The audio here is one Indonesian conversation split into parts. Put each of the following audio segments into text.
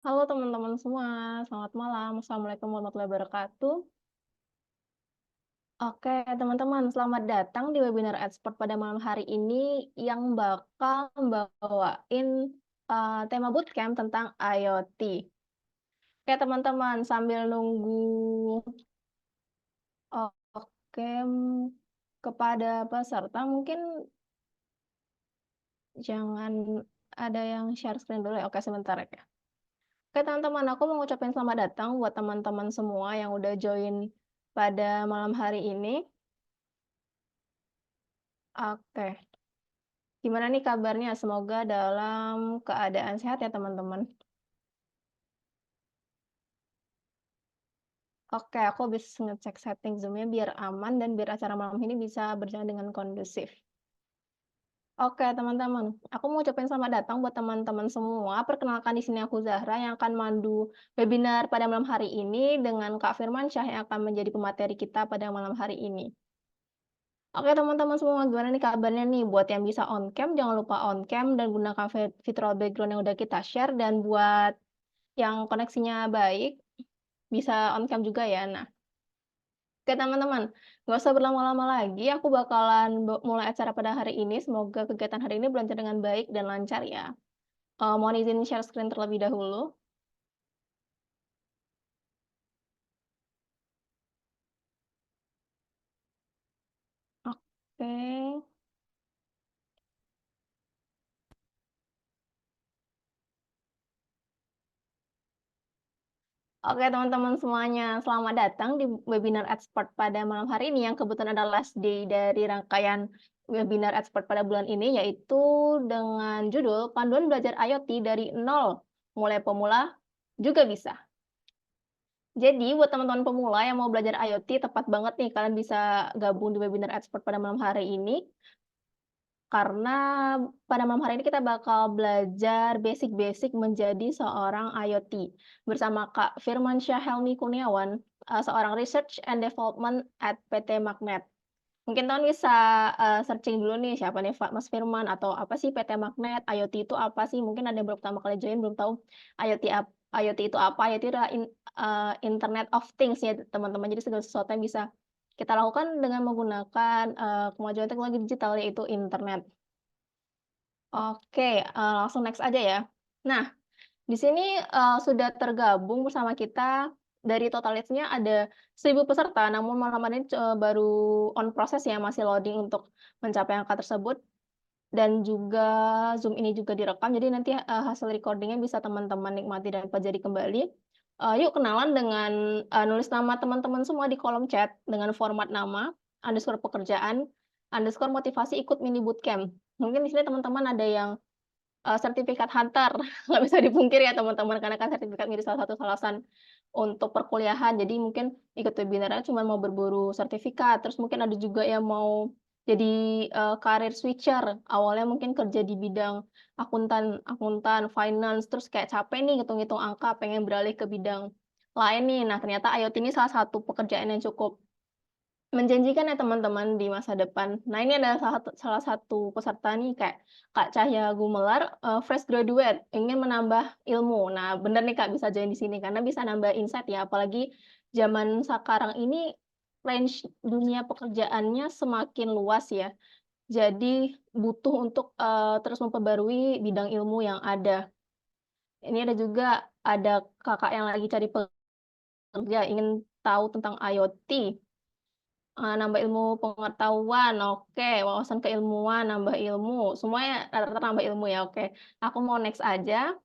Halo teman-teman semua, selamat malam. Assalamualaikum warahmatullahi wabarakatuh. Oke, teman-teman, selamat datang di webinar Expert pada malam hari ini yang bakal bawain tema bootcamp tentang IoT. Oke, teman-teman, sambil nunggu oke kepada peserta, mungkin jangan ada yang share screen dulu ya. Oke, sebentar ya. Oke teman-teman, aku mau ngucapin selamat datang buat teman-teman semua yang udah join pada malam hari ini. Oke, gimana nih kabarnya? Semoga dalam keadaan sehat ya teman-teman. Oke, aku habis ngecek setting Zoom-nya biar aman dan biar acara malam ini bisa berjalan dengan kondusif. Oke teman-teman, aku mau ucapin selamat datang buat teman-teman semua. Perkenalkan di sini aku Zahra yang akan mandu webinar pada malam hari ini dengan Kak Firmansyah yang akan menjadi pemateri kita pada malam hari ini. Oke teman-teman semua, gimana nih kabarnya nih? Buat yang bisa on cam, jangan lupa on cam dan gunakan virtual background yang udah kita share. Dan buat yang koneksinya baik, bisa on cam juga ya. Nah, oke teman-teman, nggak usah berlama-lama lagi. Aku bakalan mulai acara pada hari ini. Semoga kegiatan hari ini berlanjut dengan baik dan lancar ya. Mohon izin share screen terlebih dahulu. Oke. Oke teman-teman semuanya, selamat datang di webinar Expert pada malam hari ini yang kebetulan adalah last day dari rangkaian webinar Expert pada bulan ini, yaitu dengan judul Panduan Belajar IoT dari Nol, Mulai Pemula Juga Bisa. Jadi buat teman-teman pemula yang mau belajar IoT, tepat banget nih kalian bisa gabung di webinar Expert pada malam hari ini. Karena pada malam hari ini kita bakal belajar basic-basic menjadi seorang IoT bersama Kak Firmansyah Helmi Kurniawan, seorang Research and Development at PT Magnet. Mungkin teman bisa searching dulu nih siapa nih Mas Firman atau apa sih PT Magnet, IoT itu apa sih? Mungkin ada yang baru pertama kali join belum tahu IoT itu apa? IoT adalah Internet of Things ya teman-teman. Jadi segala sesuatu yang bisa kita lakukan dengan menggunakan kemajuan teknologi digital yaitu internet. Oke, langsung next aja ya. Nah, di sini sudah tergabung bersama kita dari totalnya ada 1.000 peserta, namun malam ini baru on proses ya, masih loading untuk mencapai angka tersebut. Dan juga Zoom ini juga direkam, jadi nanti hasil recordingnya bisa teman-teman nikmati dan pelajari kembali. Yuk kenalan dengan nulis nama teman-teman semua di kolom chat dengan format nama, underscore pekerjaan, underscore motivasi ikut mini bootcamp. Mungkin di sini teman-teman ada yang sertifikat hunter, nggak bisa dipungkiri ya teman-teman, karena kan sertifikat menjadi salah satu alasan untuk perkuliahan. Jadi mungkin ikut webinarnya cuma mau berburu sertifikat, terus mungkin ada juga yang mau jadi karir switcher. Awalnya mungkin kerja di bidang akuntan, finance, terus kayak capek nih ngitung-ngitung angka, pengen beralih ke bidang lain nih. Nah, ternyata IoT ini salah satu pekerjaan yang cukup menjanjikan ya teman-teman di masa depan. Nah ini ada salah satu peserta nih kayak Kak Cahya Gumelar, fresh graduate, ingin menambah ilmu. Nah bener nih Kak bisa join di sini karena bisa nambah insight ya. Apalagi zaman sekarang ini range dunia pekerjaannya semakin luas ya. Jadi butuh untuk terus memperbarui bidang ilmu yang ada. Ini ada juga ada kakak yang lagi cari pekerja, ingin tahu tentang IoT. Nambah ilmu pengetahuan, oke. Wawasan keilmuan, nambah ilmu. Semuanya rata-rata nambah ilmu ya, oke. Aku mau next aja.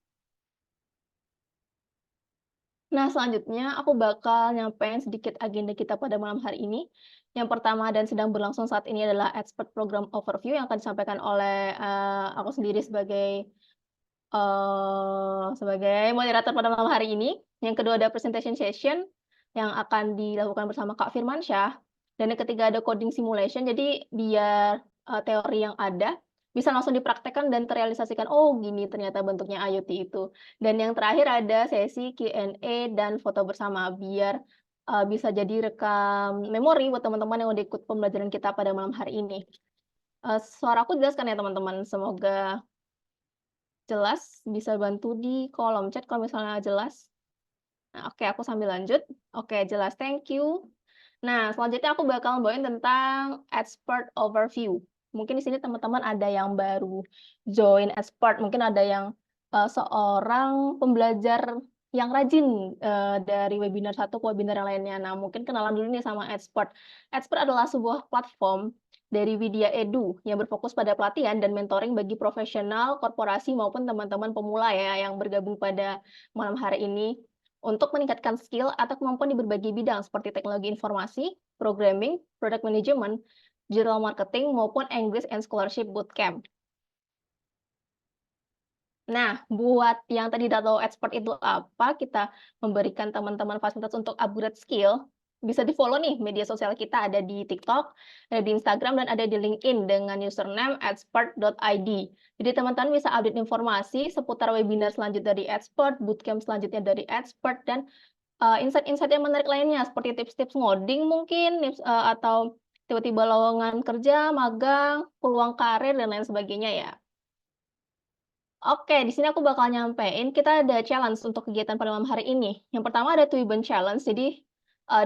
Nah, selanjutnya aku bakal nyampein sedikit agenda kita pada malam hari ini. Yang pertama dan sedang berlangsung saat ini adalah Expert Program Overview yang akan disampaikan oleh aku sendiri sebagai moderator pada malam hari ini. Yang kedua ada presentation session yang akan dilakukan bersama Kak Firmansyah. Dan yang ketiga ada coding simulation. Jadi biar teori yang ada bisa langsung dipraktekkan dan terrealisasikan. Oh, gini ternyata bentuknya IoT itu. Dan yang terakhir ada sesi Q&A dan foto bersama biar bisa jadi rekam memori buat teman-teman yang udah ikut pembelajaran kita pada malam hari ini. Suara aku jelas kan ya teman-teman? Semoga jelas, bisa bantu di kolom chat kalau misalnya jelas. Nah, oke, aku sambil lanjut. Oke, jelas, thank you. Nah, selanjutnya aku bakal bawain tentang expert overview. Mungkin di sini teman-teman ada yang baru join expert, mungkin ada yang seorang pembelajar yang rajin dari webinar satu ke webinar yang lainnya. Nah, mungkin kenalan dulu nih sama expert. Expert adalah sebuah platform dari Widya Edu yang berfokus pada pelatihan dan mentoring bagi profesional, korporasi maupun teman-teman pemula ya yang bergabung pada malam hari ini untuk meningkatkan skill atau kemampuan di berbagai bidang seperti teknologi informasi, programming, product management, digital marketing, maupun English and Scholarship Bootcamp. Nah, buat yang tadi tidak tahu expert itu apa, kita memberikan teman-teman fasilitas untuk upgrade skill, bisa di-follow nih media sosial kita, ada di TikTok, ada di Instagram, dan ada di LinkedIn dengan username expert.id. Jadi teman-teman bisa update informasi seputar webinar selanjutnya dari expert, bootcamp selanjutnya dari expert, dan insight-insight yang menarik lainnya seperti tips-tips ngoding mungkin, atau tiba-tiba lowongan kerja, magang, peluang karir, dan lain sebagainya ya. Oke, di sini aku bakal nyampein, kita ada challenge untuk kegiatan pada malam hari ini. Yang pertama ada Twiben Challenge, jadi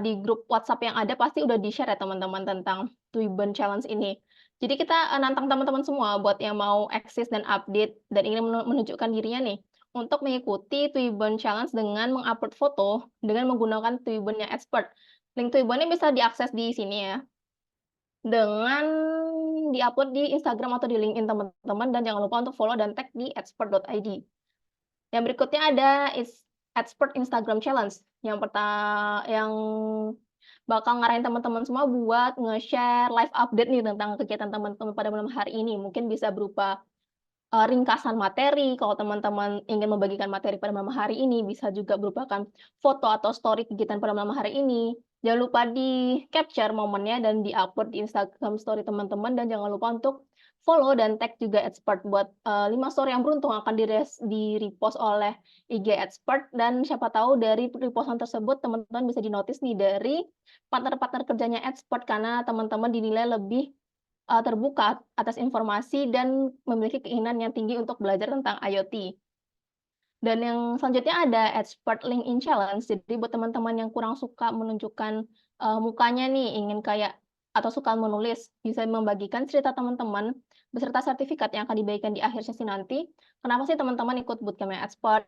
di grup WhatsApp yang ada pasti udah di-share ya teman-teman tentang Twiben Challenge ini. Jadi kita nantang teman-teman semua buat yang mau eksis dan update dan ingin menunjukkan dirinya nih untuk mengikuti Twiben Challenge dengan mengupload foto dengan menggunakan Twiben-nya expert. Link Twiben-nya bisa diakses di sini ya dengan di-upload di Instagram atau di LinkedIn teman-teman, dan jangan lupa untuk follow dan tag di expert.id. Yang berikutnya ada expert Instagram challenge yang bakal ngarahin teman-teman semua buat nge-share live update nih tentang kegiatan teman-teman pada malam hari ini. Mungkin bisa berupa ringkasan materi, kalau teman-teman ingin membagikan materi pada malam hari ini, bisa juga berupakan foto atau story kegiatan pada malam hari ini. Jangan lupa di-capture momennya dan di-upload di Instagram story teman-teman, dan jangan lupa untuk follow dan tag juga expert buat 5 story yang beruntung akan di-repost oleh IG expert, dan siapa tahu dari repostan tersebut teman-teman bisa di-notice nih dari partner-partner kerjanya expert karena teman-teman dinilai lebih terbuka atas informasi dan memiliki keinginan yang tinggi untuk belajar tentang IoT. Dan yang selanjutnya ada Expert LinkedIn Challenge. Jadi buat teman-teman yang kurang suka menunjukkan mukanya nih, ingin kayak atau suka menulis, bisa membagikan cerita teman-teman beserta sertifikat yang akan dibagikan di akhir sesi nanti. Kenapa sih teman-teman ikut bootcamp expert?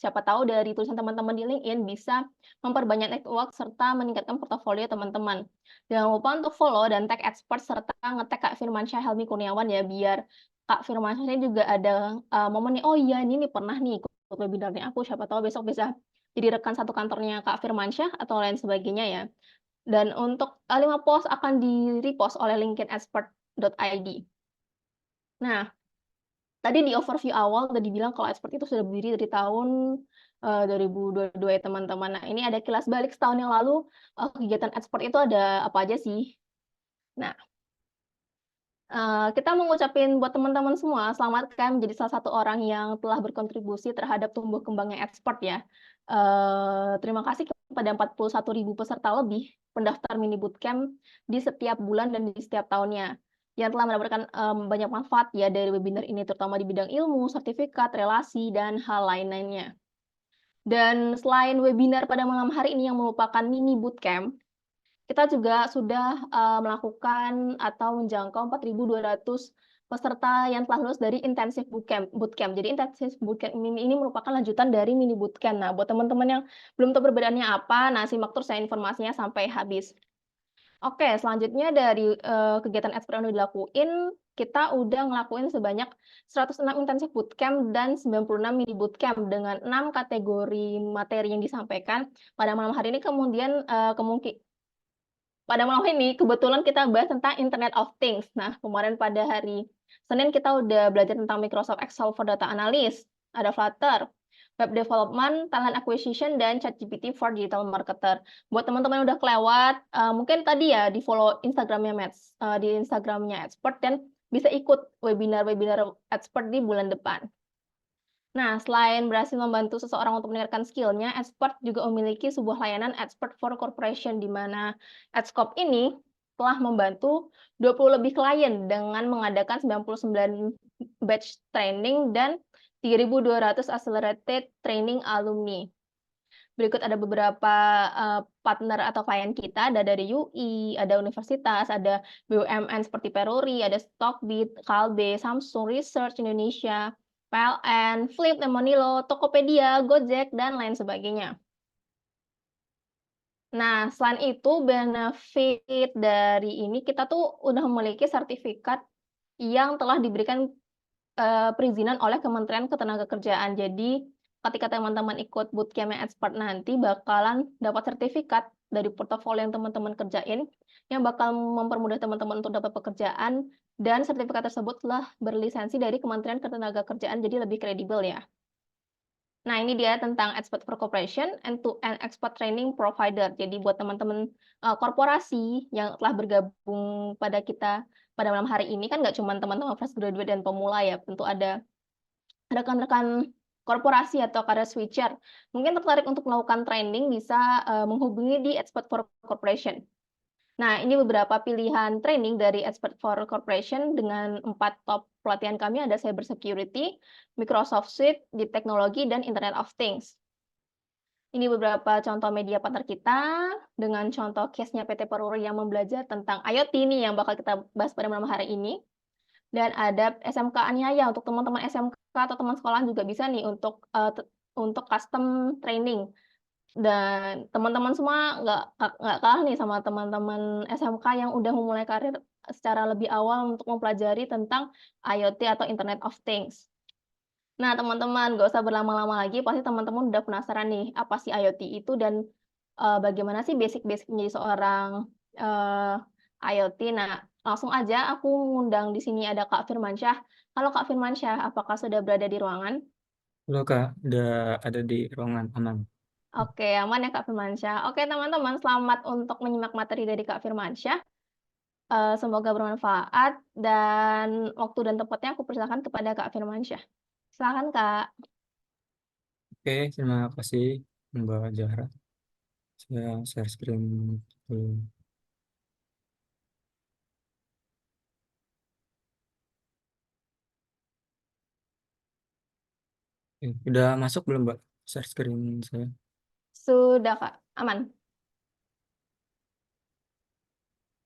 Siapa tahu dari tulisan teman-teman di LinkedIn bisa memperbanyak network serta meningkatkan portofolio teman-teman. Jangan lupa untuk follow dan tag expert serta nge-tag Kak Firmansyah Helmi Kurniawan ya, biar Kak Firmansyah ini juga ada momen nih, oh iya ini pernah nih ikut webinarnya aku, siapa tahu besok bisa jadi rekan satu kantornya Kak Firmansyah atau lain sebagainya ya. Dan untuk 5 post akan di-repost oleh LinkedIn expert.id. Nah, tadi di overview awal udah dibilang kalau expert itu sudah berdiri dari tahun 2022 ya teman-teman. Nah, ini ada kilas balik setahun yang lalu, kegiatan expert itu ada apa aja sih. Nah, kita mengucapin buat teman-teman semua, selamat kan menjadi salah satu orang yang telah berkontribusi terhadap tumbuh kembangnya expert ya. Terima kasih kepada 41.000 peserta lebih pendaftar mini bootcamp di setiap bulan dan di setiap tahunnya, yang telah mendapatkan banyak manfaat ya dari webinar ini, terutama di bidang ilmu, sertifikat, relasi, dan hal lain-lainnya. Dan selain webinar pada malam hari ini yang merupakan mini bootcamp, kita juga sudah melakukan atau menjangkau 4.200 peserta yang telah lulus dari intensif bootcamp. Jadi intensif bootcamp ini merupakan lanjutan dari mini bootcamp. Nah, buat teman-teman yang belum tahu perbedaannya apa, nah simak terus saya informasinya sampai habis. Oke, selanjutnya dari kegiatan expert yang udah dilakuin, kita udah ngelakuin sebanyak 106 intensif bootcamp dan 96 mini bootcamp dengan 6 kategori materi yang disampaikan. Pada malam hari ini kemudian pada malam ini kebetulan kita bahas tentang Internet of Things. Nah, kemarin pada hari Senin kita udah belajar tentang Microsoft Excel for Data Analyst, ada Flutter, Web Development, Talent Acquisition, dan ChatGPT for Digital Marketer. Buat teman-teman yang udah kelewat, mungkin tadi ya di follow Instagramnya di Instagramnya Expert, dan bisa ikut webinar-webinar Expert di bulan depan. Nah, selain berhasil membantu seseorang untuk meningkatkan skill-nya, Expert juga memiliki sebuah layanan Expert for Corporation, di mana Edscope ini telah membantu 20 lebih klien dengan mengadakan 99 batch training dan 3.200 accelerated training alumni. Berikut ada beberapa partner atau klien kita, ada dari UI, ada universitas, ada BUMN seperti Peruri, ada Stockbit, Kalbe, Samsung Research Indonesia, PLN, Flip, Monilo, Tokopedia, Gojek, dan lain sebagainya. Nah, selain itu benefit dari ini kita tuh udah memiliki sertifikat yang telah diberikan perizinan oleh Kementerian Ketenagakerjaan. Jadi ketika teman-teman ikut bootcamp expert nanti bakalan dapat sertifikat dari portofolio yang teman-teman kerjain yang bakal mempermudah teman-teman untuk dapat pekerjaan, dan sertifikat tersebut telah berlisensi dari Kementerian Ketenagakerjaan, jadi lebih kredibel ya. Nah, ini dia tentang Expert for Corporation, end-to-end expert training provider. Jadi buat teman-teman korporasi yang telah bergabung pada kita pada malam hari ini, kan nggak cuma teman-teman fresh graduate dan pemula ya, tentu ada rekan-rekan korporasi atau career switcher. Mungkin tertarik untuk melakukan training, bisa menghubungi di Expert for Corporation. Nah, ini beberapa pilihan training dari Expert for Corporation dengan 4 top pelatihan kami, ada Cyber Security, Microsoft Suite, Deep Technology, dan Internet of Things. Ini beberapa contoh media partner kita dengan contoh case-nya PT Peruri yang membelajar tentang IoT ini yang bakal kita bahas pada malam hari ini. Dan ada SMK Aniaya, untuk teman-teman SMK atau teman sekolahan juga bisa nih untuk custom training. Dan teman-teman semua nggak kalah nih sama teman-teman SMK yang udah memulai karir secara lebih awal untuk mempelajari tentang IoT atau Internet of Things. Nah, teman-teman, nggak usah berlama-lama lagi, pasti teman-teman udah penasaran nih, apa sih IoT itu dan bagaimana sih basic-basic menjadi seorang IoT. Nah, langsung aja aku ngundang di sini ada Kak Firmansyah. Halo Kak Firmansyah, apakah sudah berada di ruangan? Halo Kak, udah ada di ruangan aman. Oke, aman ya Kak Firmansyah. Oke teman-teman, selamat untuk menyimak materi dari Kak Firmansyah. Semoga bermanfaat dan waktu dan tempatnya aku persilakan kepada Kak Firmansyah. Silakan Kak. Oke, terima kasih Mbak Zahra. Saya share screen dulu. Udah masuk belum Mbak? Share screen saya. Sudah Kak, aman.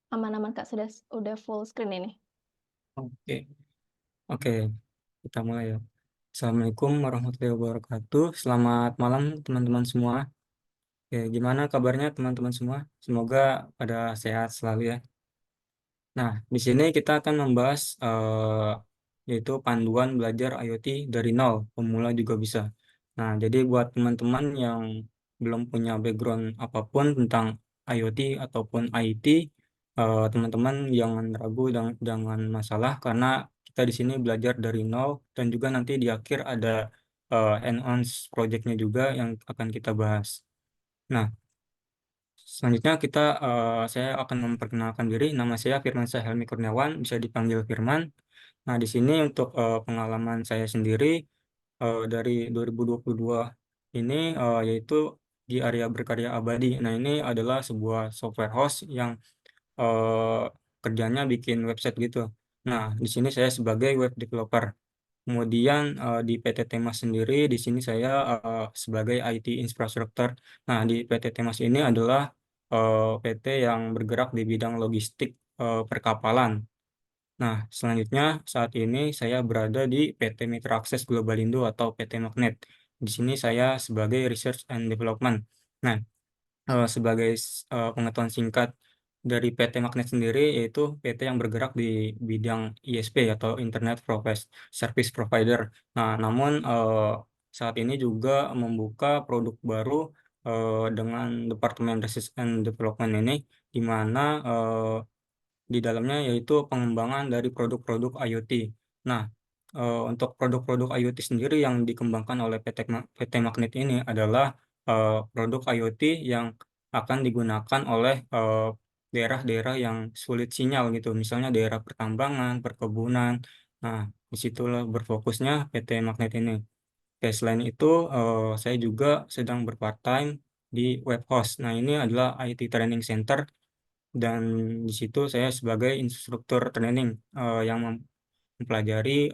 Aman-aman Kak, udah full screen ini. Oke, oke, kita mulai ya. Assalamualaikum warahmatullahi wabarakatuh. Selamat malam teman-teman semua. Oke, gimana kabarnya teman-teman semua? Semoga pada sehat selalu ya. Nah, di sini kita akan membahas yaitu panduan belajar IoT dari nol, pemula juga bisa. Nah, jadi buat teman-teman yang belum punya background apapun tentang IoT ataupun IT, teman-teman jangan ragu dan jangan masalah karena kita di sini belajar dari nol dan juga nanti di akhir ada end-on project-nya juga yang akan kita bahas. Nah, selanjutnya saya akan memperkenalkan diri. Nama saya Firmansyah Helmi Kurniawan, bisa dipanggil Firman. Nah, di sini untuk pengalaman saya sendiri dari 2022 ini yaitu di area berkarya abadi. Nah, ini adalah sebuah software host yang eh, kerjanya bikin website gitu. Nah, di sini saya sebagai web developer. Kemudian di PT Temas sendiri, di sini saya sebagai IT infrastructure. Nah, di PT Temas ini adalah PT yang bergerak di bidang logistik perkapalan. Nah, selanjutnya saat ini saya berada di PT Mitra Akses Globalindo atau PT Magnet. Di sini saya sebagai Research and Development. Nah, sebagai pengetahuan singkat dari PT Magnet sendiri, yaitu PT yang bergerak di bidang ISP atau Internet Service Provider. Nah, namun saat ini juga membuka produk baru dengan Departemen Research and Development ini, di mana di dalamnya yaitu pengembangan dari produk-produk IoT. Nah, untuk produk-produk IoT sendiri yang dikembangkan oleh PT Magnet ini adalah produk IoT yang akan digunakan oleh daerah-daerah yang sulit sinyal gitu, misalnya daerah pertambangan, perkebunan. Nah, disitulah berfokusnya PT Magnet ini. Oke, selain itu, saya juga sedang berpart-time di web host. Nah, ini adalah IT Training Center dan di situ saya sebagai instruktur training yang mempelajari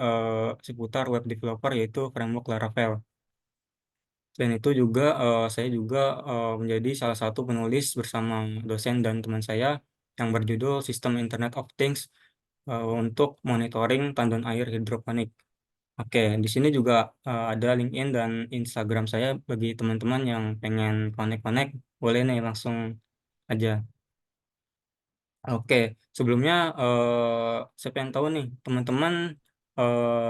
seputar web developer yaitu framework Laravel. Selain itu juga saya juga menjadi salah satu penulis bersama dosen dan teman saya yang berjudul Sistem Internet of Things untuk monitoring tandon air hidroponik. Oke, di sini juga ada LinkedIn dan Instagram saya bagi teman-teman yang pengen connect-connect, boleh nih langsung aja. Oke, sebelumnya saya pengen tahu nih, teman-teman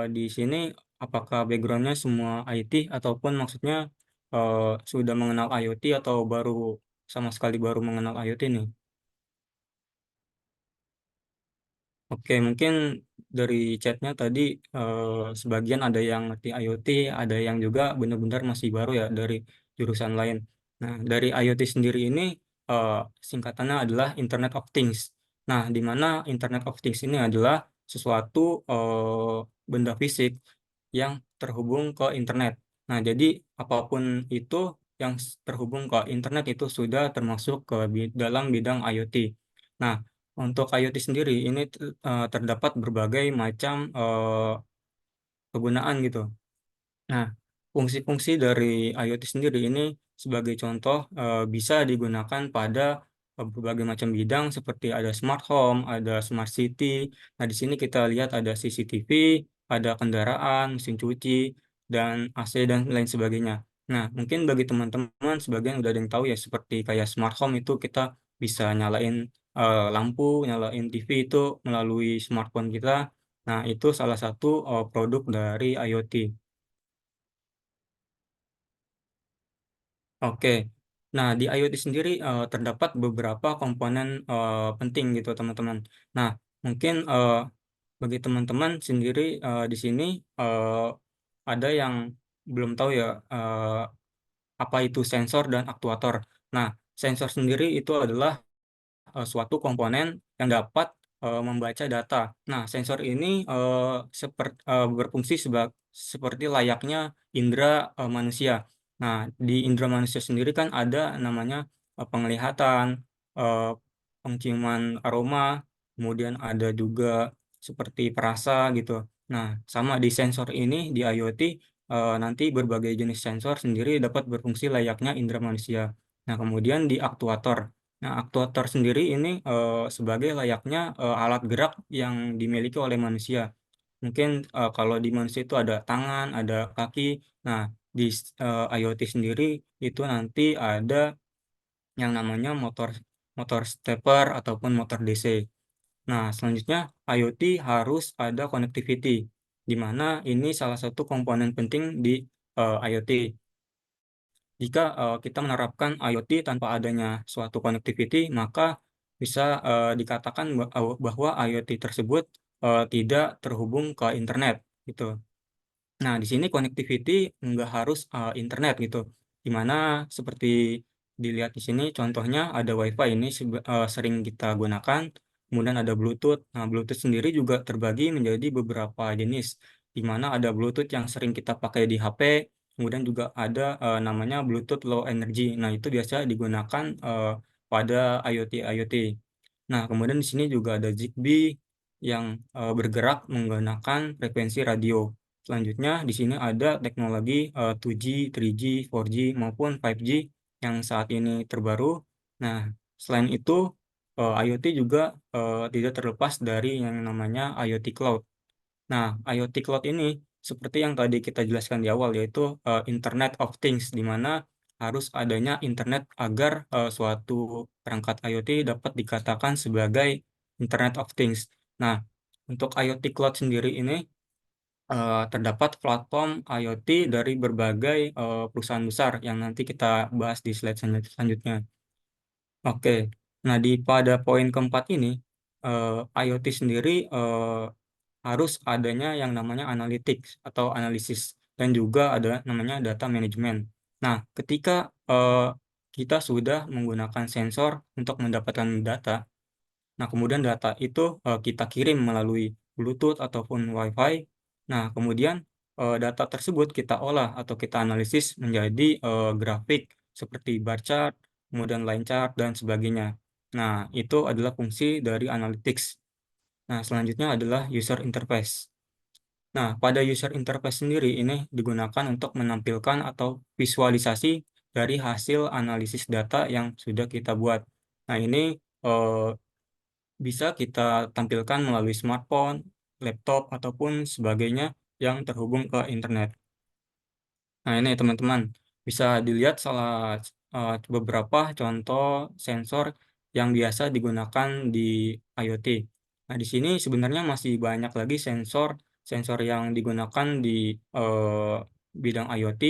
di sini apakah backgroundnya semua IT ataupun maksudnya eh, sudah mengenal IoT atau baru sama sekali baru mengenal IoT nih? Oke, mungkin dari chatnya tadi eh, sebagian ada yang ngerti IoT, ada yang juga benar-benar masih baru ya dari jurusan lain. Nah, dari IoT sendiri ini eh, singkatannya adalah Internet of Things. Nah, di mana Internet of Things ini adalah sesuatu benda fisik yang terhubung ke internet. Nah, jadi apapun itu yang terhubung ke internet itu sudah termasuk ke dalam bidang IoT. Nah, untuk IoT sendiri ini terdapat berbagai macam kegunaan gitu. Nah, fungsi-fungsi dari IoT sendiri ini sebagai contoh bisa digunakan pada berbagai macam bidang seperti ada smart home, ada smart city. Nah, di sini kita lihat ada CCTV, ada kendaraan, mesin cuci, dan AC dan lain sebagainya. Nah, mungkin bagi teman-teman sebagian udah ada yang tahu ya seperti kayak smart home itu kita bisa nyalain lampu, nyalain TV itu melalui smartphone kita. Nah, itu salah satu produk dari IoT. Oke, nah di IoT sendiri terdapat beberapa komponen penting gitu teman-teman. Nah, mungkin bagi teman-teman sendiri di sini eh, ada yang belum tahu ya apa itu sensor dan aktuator. Nah, sensor sendiri itu adalah suatu komponen yang dapat membaca data. Nah, sensor ini berfungsi seperti layaknya indera manusia. Nah, di indera manusia sendiri kan ada namanya penglihatan, eh, penciuman aroma, kemudian ada juga seperti perasa gitu. Nah, sama di sensor ini di IoT nanti berbagai jenis sensor sendiri dapat berfungsi layaknya indera manusia. Nah, kemudian di aktuator. Nah, aktuator sendiri ini sebagai layaknya alat gerak yang dimiliki oleh manusia. Mungkin kalau di manusia itu ada tangan, ada kaki. Nah, di IoT sendiri itu nanti ada yang namanya motor motor stepper ataupun motor DC. Nah, selanjutnya IoT harus ada connectivity, di mana ini salah satu komponen penting di IoT. Jika kita menerapkan IoT tanpa adanya suatu connectivity, maka bisa dikatakan bahwa IoT tersebut tidak terhubung ke internet gitu. Nah, di sini connectivity nggak harus internet gitu. Di mana seperti dilihat di sini contohnya ada WiFi ini sering kita gunakan, kemudian ada Bluetooth. Nah, Bluetooth sendiri juga terbagi menjadi beberapa jenis, di mana ada Bluetooth yang sering kita pakai di HP, kemudian juga ada namanya Bluetooth Low Energy. Nah, itu biasa digunakan pada IoT. Nah, kemudian di sini juga ada Zigbee yang bergerak menggunakan frekuensi radio. Selanjutnya, di sini ada teknologi 2G, 3G, 4G, maupun 5G yang saat ini terbaru. Nah, selain itu, IoT juga tidak terlepas dari yang namanya IoT Cloud. Nah, IoT Cloud ini seperti yang tadi kita jelaskan di awal, yaitu Internet of Things, di mana harus adanya internet agar suatu perangkat IoT dapat dikatakan sebagai Internet of Things. Nah, untuk IoT Cloud sendiri ini terdapat platform IoT dari berbagai perusahaan besar yang nanti kita bahas di slide selanjutnya. Oke, nah pada poin keempat ini, IoT sendiri harus adanya yang namanya analytics atau analisis dan juga ada namanya data management. Nah, ketika kita sudah menggunakan sensor untuk mendapatkan data, nah, kemudian data itu kita kirim melalui Bluetooth ataupun Wi-Fi. Nah, kemudian data tersebut kita olah atau kita analisis menjadi grafik seperti bar chart, kemudian line chart, dan sebagainya. Nah, itu adalah fungsi dari analytics. Nah, selanjutnya adalah user interface. Nah, pada user interface sendiri ini digunakan untuk menampilkan atau visualisasi dari hasil analisis data yang sudah kita buat. Nah, ini eh, bisa kita tampilkan melalui smartphone, laptop, ataupun sebagainya yang terhubung ke internet. Nah, ini teman-teman bisa dilihat beberapa contoh sensor yang biasa digunakan di IoT. Nah, di sini sebenarnya masih banyak lagi sensor yang digunakan di eh, bidang IoT.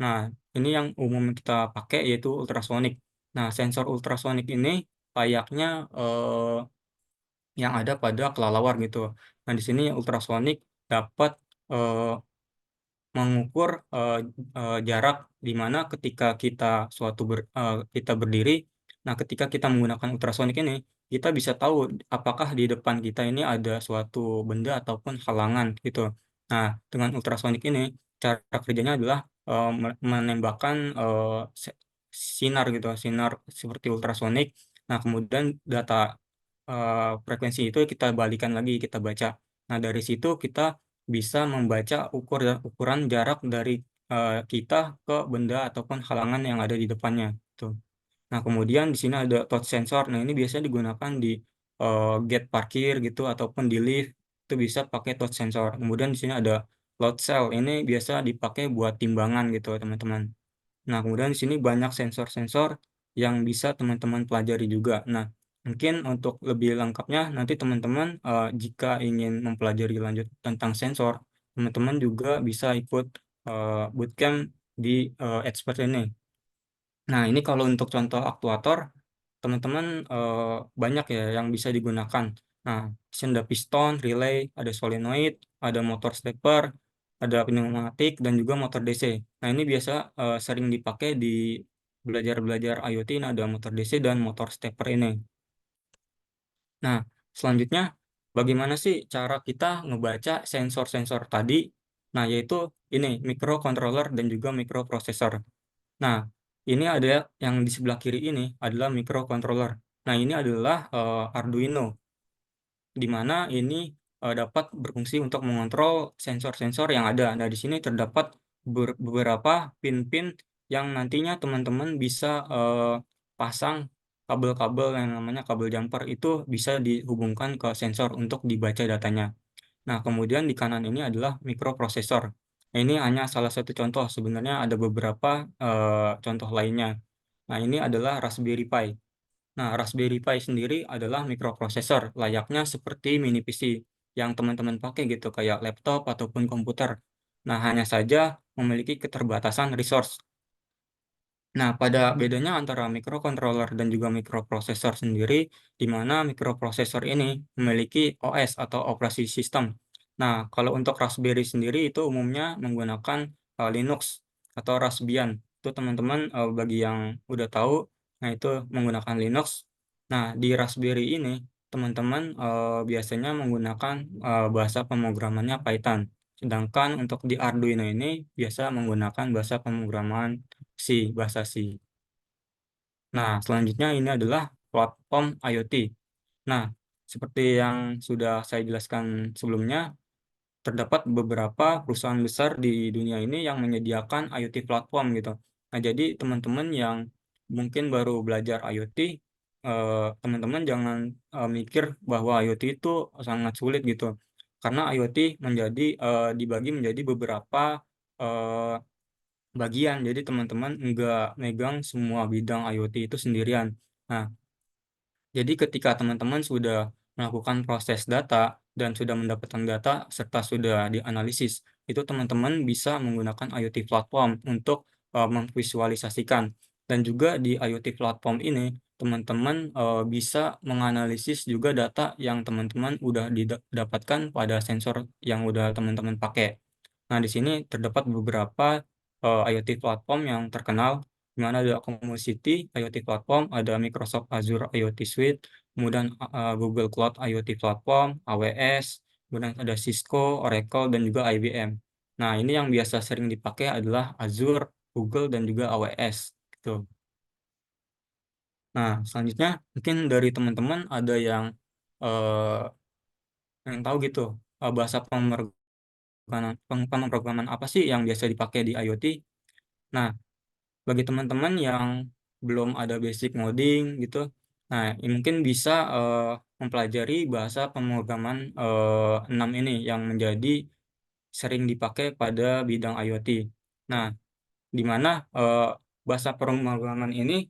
Nah, ini yang umum kita pakai yaitu ultrasonik. Nah, sensor ultrasonik ini layaknya yang ada pada kelelawar gitu. Nah, di sini ultrasonik dapat eh, mengukur jarak di mana ketika kita berdiri. Nah, ketika kita menggunakan ultrasonik ini, kita bisa tahu apakah di depan kita ini ada suatu benda ataupun halangan gitu. Nah, dengan ultrasonik ini, cara kerjanya adalah menembakkan sinar gitu, sinar seperti ultrasonik. Nah, kemudian data frekuensi itu kita balikan lagi, kita baca. Nah, dari situ kita bisa membaca ukuran jarak dari kita ke benda ataupun halangan yang ada di depannya. Tuh. Nah, kemudian di sini ada touch sensor. Nah, ini biasanya digunakan di gate parkir gitu ataupun di lift. Itu bisa pakai touch sensor. Kemudian di sini ada load cell. Ini biasa dipakai buat timbangan gitu, teman-teman. Nah, kemudian di sini banyak sensor-sensor yang bisa teman-teman pelajari juga. Nah, mungkin untuk lebih lengkapnya nanti teman-teman jika ingin mempelajari lanjut tentang sensor, teman-teman juga bisa ikut bootcamp di expert ini. Nah, ini kalau untuk contoh aktuator, teman-teman banyak ya yang bisa digunakan. Nah, di sini ada piston, relay, ada solenoid, ada motor stepper, ada pneumatik, dan juga motor DC. Nah, ini biasa sering dipakai di belajar-belajar IoT. Nah, ada motor DC dan motor stepper ini. Nah, selanjutnya, bagaimana sih cara kita ngebaca sensor-sensor tadi? Nah, yaitu ini, microcontroller dan juga microprocessor. Nah, ini ada yang di sebelah kiri ini adalah microcontroller. Nah, ini adalah Arduino, di mana ini dapat berfungsi untuk mengontrol sensor-sensor yang ada. Nah, di sini terdapat beberapa pin-pin yang nantinya teman-teman bisa pasang kabel-kabel yang namanya kabel jumper itu bisa dihubungkan ke sensor untuk dibaca datanya. Nah, kemudian di kanan ini adalah mikroprosesor. Nah, ini hanya salah satu contoh, sebenarnya ada beberapa contoh lainnya. Nah, ini adalah Raspberry Pi. Nah, Raspberry Pi sendiri adalah mikroprosesor, layaknya seperti mini PC yang teman-teman pakai gitu, kayak laptop ataupun komputer. Nah, hanya saja memiliki keterbatasan resource. Nah, pada bedanya antara microcontroller dan juga microprocessor sendiri, di mana microprocessor ini memiliki OS atau operasi sistem. Nah, kalau untuk Raspberry sendiri itu umumnya menggunakan Linux atau Raspbian. Itu teman-teman bagi yang udah tahu, nah itu menggunakan Linux. Nah, di Raspberry ini teman-teman biasanya menggunakan bahasa pemrogramannya Python. Sedangkan untuk di Arduino ini biasa menggunakan bahasa pemrograman C, bahasa C. Nah, selanjutnya ini adalah platform IoT. Nah, seperti yang sudah saya jelaskan sebelumnya, terdapat beberapa perusahaan besar di dunia ini yang menyediakan IoT platform gitu. Nah, jadi teman-teman yang mungkin baru belajar IoT, teman-teman jangan mikir bahwa IoT itu sangat sulit gitu. Karena IoT dibagi menjadi beberapa eh, bagian. Jadi teman-teman nggak megang semua bidang IoT itu sendirian. Nah, jadi ketika teman-teman sudah melakukan proses data dan sudah mendapatkan data serta sudah dianalisis, itu teman-teman bisa menggunakan IoT platform untuk memvisualisasikan. Dan juga di IoT platform ini, teman-teman bisa menganalisis juga data yang teman-teman udah didapatkan pada sensor yang udah teman-teman pakai. Nah, di sini terdapat beberapa IoT platform yang terkenal, di mana ada Community IoT Platform, ada Microsoft Azure IoT Suite, kemudian Google Cloud IoT Platform, AWS, kemudian ada Cisco, Oracle, dan juga IBM. Nah, ini yang biasa sering dipakai adalah Azure, Google, dan juga AWS. Gitu. Nah, selanjutnya mungkin dari teman-teman ada yang tahu gitu bahasa pemrograman pemrograman apa sih yang biasa dipakai di IoT. Nah, bagi teman-teman yang belum ada basic coding gitu, nah mungkin bisa mempelajari bahasa pemrograman 6 ini yang menjadi sering dipakai pada bidang IoT. Nah, di mana bahasa pemrograman ini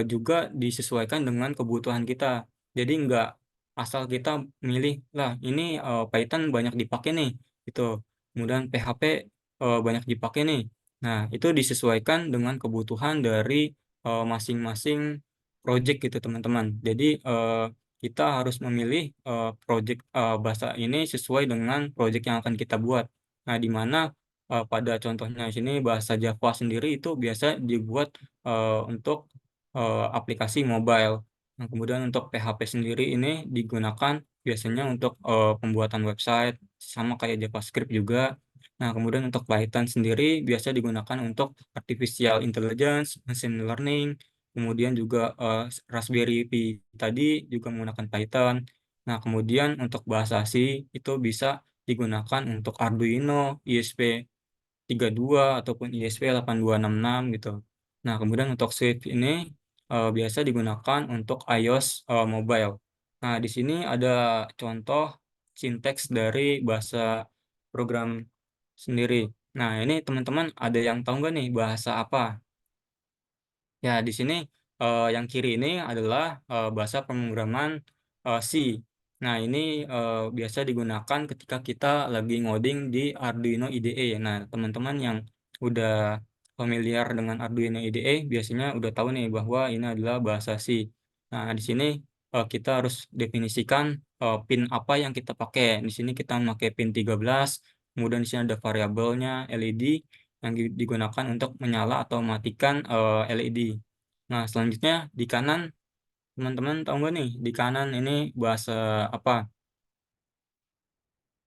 juga disesuaikan dengan kebutuhan kita. Jadi nggak asal kita milih lah ini Python banyak dipakai nih gitu. Kemudian PHP banyak dipakai nih. Nah, itu disesuaikan dengan kebutuhan dari masing-masing project gitu teman-teman. Jadi kita harus memilih project bahasa ini sesuai dengan project yang akan kita buat. Nah, di mana pada contohnya di sini bahasa Java sendiri itu biasa dibuat untuk aplikasi mobile. Nah, kemudian untuk PHP sendiri ini digunakan biasanya untuk pembuatan website sama kayak JavaScript juga. Nah, kemudian untuk Python sendiri biasa digunakan untuk artificial intelligence, machine learning, kemudian juga Raspberry Pi tadi juga menggunakan Python. Nah, kemudian untuk bahasa C itu bisa digunakan untuk Arduino, ISP32 ataupun ISP8266 gitu. Nah, kemudian untuk Swift ini biasa digunakan untuk iOS mobile. Nah, di sini ada contoh sinteks dari bahasa program sendiri. Nah, ini teman-teman ada yang tahu nggak nih bahasa apa? Ya, di sini yang kiri ini adalah bahasa pemrograman C. Nah, ini biasa digunakan ketika kita lagi ngoding di Arduino IDE. Nah, teman-teman yang udah familiar dengan Arduino IDE biasanya udah tahu nih bahwa ini adalah bahasa C. Nah, di sini kita harus definisikan pin apa yang kita pakai. Di sini kita memakai pin 13, kemudian di sini ada variabelnya LED yang digunakan untuk menyala atau mematikan LED. Nah, selanjutnya di kanan, teman-teman tahu nggak nih, di kanan ini bahasa apa?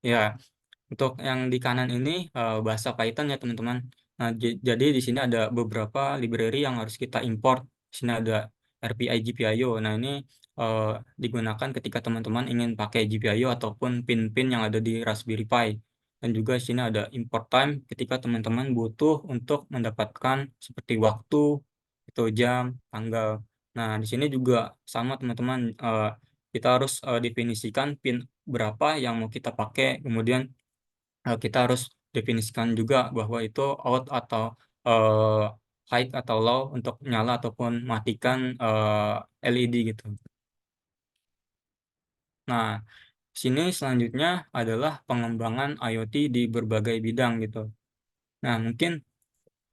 Ya, untuk yang di kanan ini bahasa Python ya teman-teman. Nah, jadi di sini ada beberapa library yang harus kita import. Di sini ada RPI GPIO. Nah, ini eh, digunakan ketika teman-teman ingin pakai GPIO ataupun pin-pin yang ada di Raspberry Pi. Dan juga di sini ada import time ketika teman-teman butuh untuk mendapatkan seperti waktu, itu jam, tanggal. Nah, di sini juga sama teman-teman. Kita harus definisikan pin berapa yang mau kita pakai. Kemudian kita harus definisikan juga bahwa itu out atau eh, high atau low untuk nyala ataupun matikan LED gitu. Nah, sini selanjutnya adalah pengembangan IoT di berbagai bidang gitu. Nah, mungkin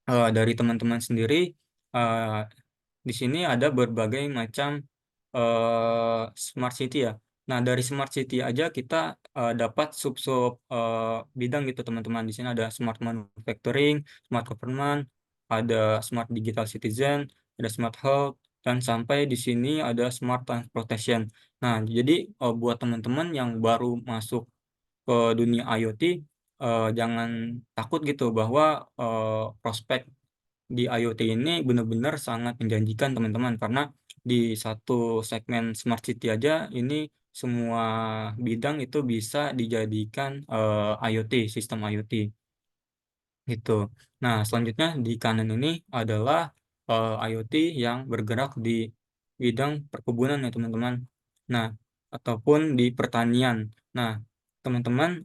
dari teman-teman sendiri eh, di sini ada berbagai macam smart city ya. Nah, dari smart city aja kita dapat sub-sub bidang gitu teman-teman. Di sini ada smart manufacturing, smart government, ada smart digital citizen, ada smart health, dan sampai di sini ada smart transportation. Nah, jadi buat teman-teman yang baru masuk ke dunia IoT, jangan takut gitu bahwa prospek di IoT ini benar-benar sangat menjanjikan teman-teman karena di satu segmen smart city aja ini semua bidang itu bisa dijadikan IoT, sistem IoT gitu. Nah, selanjutnya di kanan ini adalah IoT yang bergerak di bidang perkebunan ya teman-teman. Nah, ataupun di pertanian. Nah, teman-teman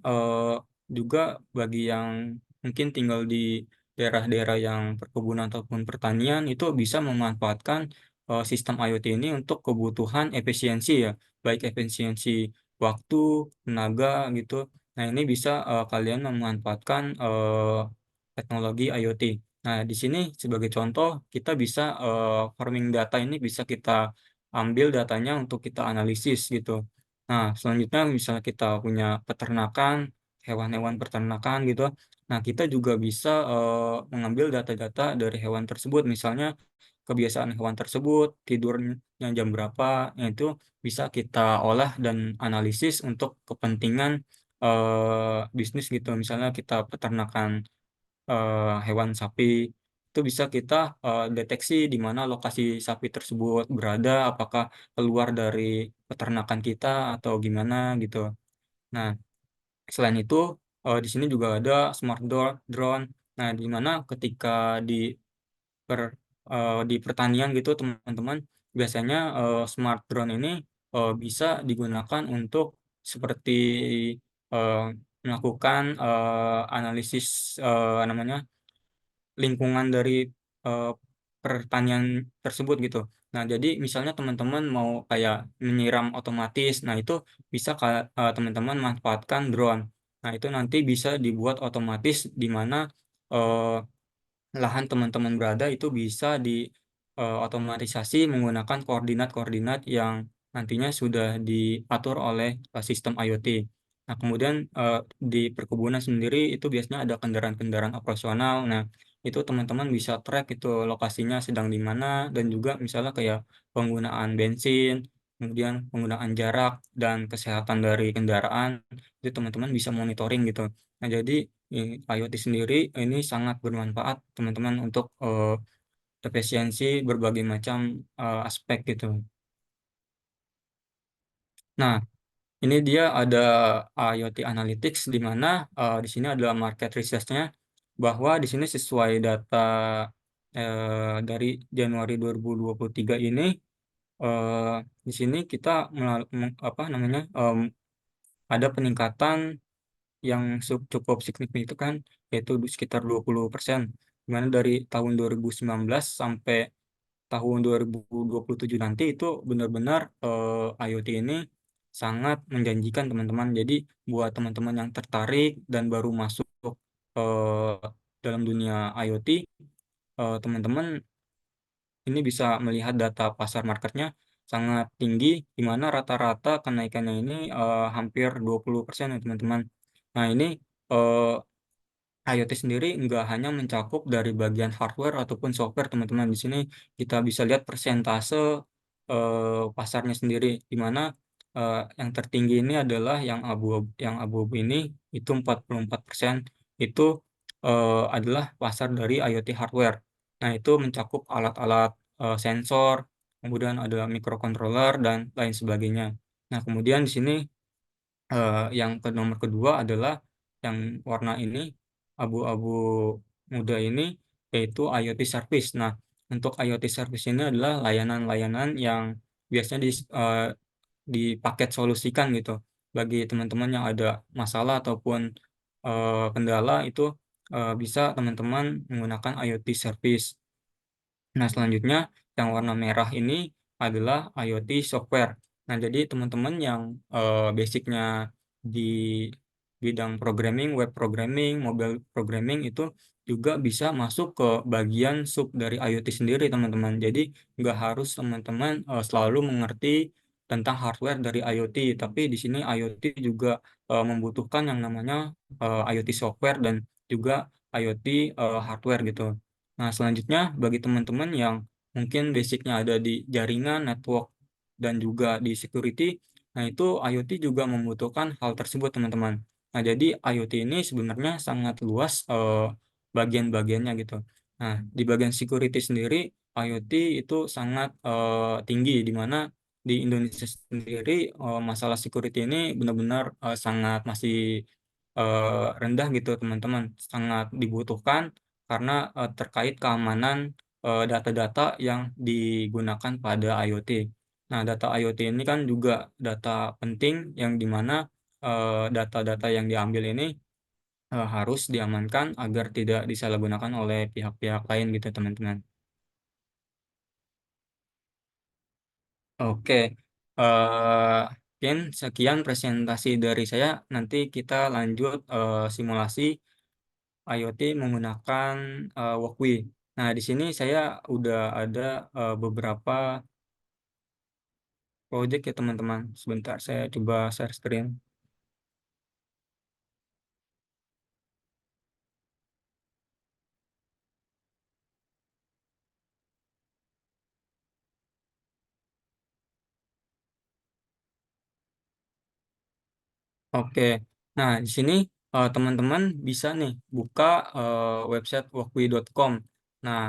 juga bagi yang mungkin tinggal di daerah-daerah yang perkebunan ataupun pertanian itu bisa memanfaatkan sistem IoT ini untuk kebutuhan efisiensi ya, baik efisiensi waktu, tenaga gitu. Nah, ini bisa kalian memanfaatkan teknologi IoT. Nah, di sini sebagai contoh, kita bisa farming data ini bisa kita ambil datanya untuk kita analisis gitu. Nah, selanjutnya misalnya kita punya peternakan, hewan-hewan peternakan gitu. Nah, kita juga bisa mengambil data-data dari hewan tersebut. Misalnya kebiasaan hewan tersebut, tidurnya jam berapa, yang itu bisa kita olah dan analisis untuk kepentingan bisnis gitu. Misalnya kita peternakan hewan sapi itu bisa kita deteksi di mana lokasi sapi tersebut berada, apakah keluar dari peternakan kita atau gimana gitu. Nah, selain itu di sini juga ada drone. Nah, di mana ketika per, di pertanian gitu teman-teman, biasanya smart drone ini bisa digunakan untuk seperti eh, melakukan analisis namanya lingkungan dari eh, pertanian tersebut gitu. Nah, jadi misalnya teman-teman mau kayak menyiram otomatis, nah itu bisa teman-teman manfaatkan drone. Nah, itu nanti bisa dibuat otomatis di mana eh, lahan teman-teman berada itu bisa otomatisasi menggunakan koordinat-koordinat yang nantinya sudah diatur oleh sistem IoT. Nah, kemudian di perkebunan sendiri itu biasanya ada kendaraan-kendaraan operasional. Nah, itu teman-teman bisa track itu lokasinya sedang di mana dan juga misalnya kayak penggunaan bensin, kemudian penggunaan jarak dan kesehatan dari kendaraan itu teman-teman bisa monitoring gitu. Nah, jadi IoT sendiri ini sangat bermanfaat teman-teman untuk efisiensi berbagai macam aspek gitu. Nah, ini dia ada IoT Analytics di mana di sini adalah market research-nya bahwa di sini sesuai data dari Januari 2023 ini eh, di sini kita apa namanya ada peningkatan yang cukup signifikan yaitu sekitar 20%. Di mana dari tahun 2019 sampai tahun 2027 nanti itu benar-benar IoT ini sangat menjanjikan teman-teman. Jadi buat teman-teman yang tertarik dan baru masuk eh, dalam dunia IoT, teman-teman ini bisa melihat data pasar marketnya sangat tinggi, di mana rata-rata kenaikannya ini hampir 20% ya teman-teman. Nah ini eh, IoT sendiri nggak hanya mencakup dari bagian hardware ataupun software, teman-teman. Di sini kita bisa lihat persentase pasarnya sendiri, di mana yang tertinggi ini adalah yang abu-abu ini itu 44% itu adalah pasar dari IoT hardware. Nah, itu mencakup alat-alat sensor, kemudian ada microcontroller dan lain sebagainya. Nah, kemudian di sini yang ke nomor kedua adalah yang warna ini abu-abu muda ini yaitu IoT service. Nah, untuk IoT service ini adalah layanan-layanan yang biasanya dipaket solusikan gitu bagi teman-teman yang ada masalah ataupun kendala itu bisa teman-teman menggunakan IoT service. Nah, selanjutnya yang warna merah ini adalah IoT software. Nah, jadi teman-teman yang basicnya di bidang programming, web programming, mobile programming itu juga bisa masuk ke bagian sub dari IoT sendiri, teman-teman. Jadi nggak harus teman-teman selalu mengerti tentang hardware dari IoT, tapi di sini IoT juga membutuhkan yang namanya IoT software dan juga IoT hardware gitu. Nah, selanjutnya bagi teman-teman yang mungkin basicnya ada di jaringan, network, dan juga di security, nah itu IoT juga membutuhkan hal tersebut, teman-teman. Nah, jadi IoT ini sebenarnya sangat luas bagian-bagiannya gitu. Nah, di bagian security sendiri, IoT itu sangat tinggi, di mana di Indonesia sendiri masalah security ini benar-benar sangat masih rendah gitu, teman-teman. Sangat dibutuhkan karena terkait keamanan data-data yang digunakan pada IoT. Nah, data IoT ini kan juga data penting yang dimana data-data yang diambil ini harus diamankan agar tidak disalahgunakan oleh pihak-pihak lain gitu, teman-teman. Oke, mungkin sekian presentasi dari saya. Nanti kita lanjut simulasi IoT menggunakan Walkway. Nah, di sini saya udah ada beberapa project ya teman-teman. Sebentar, saya coba share screen. Oke, nah di sini teman-teman bisa nih buka website walkway.com. Nah,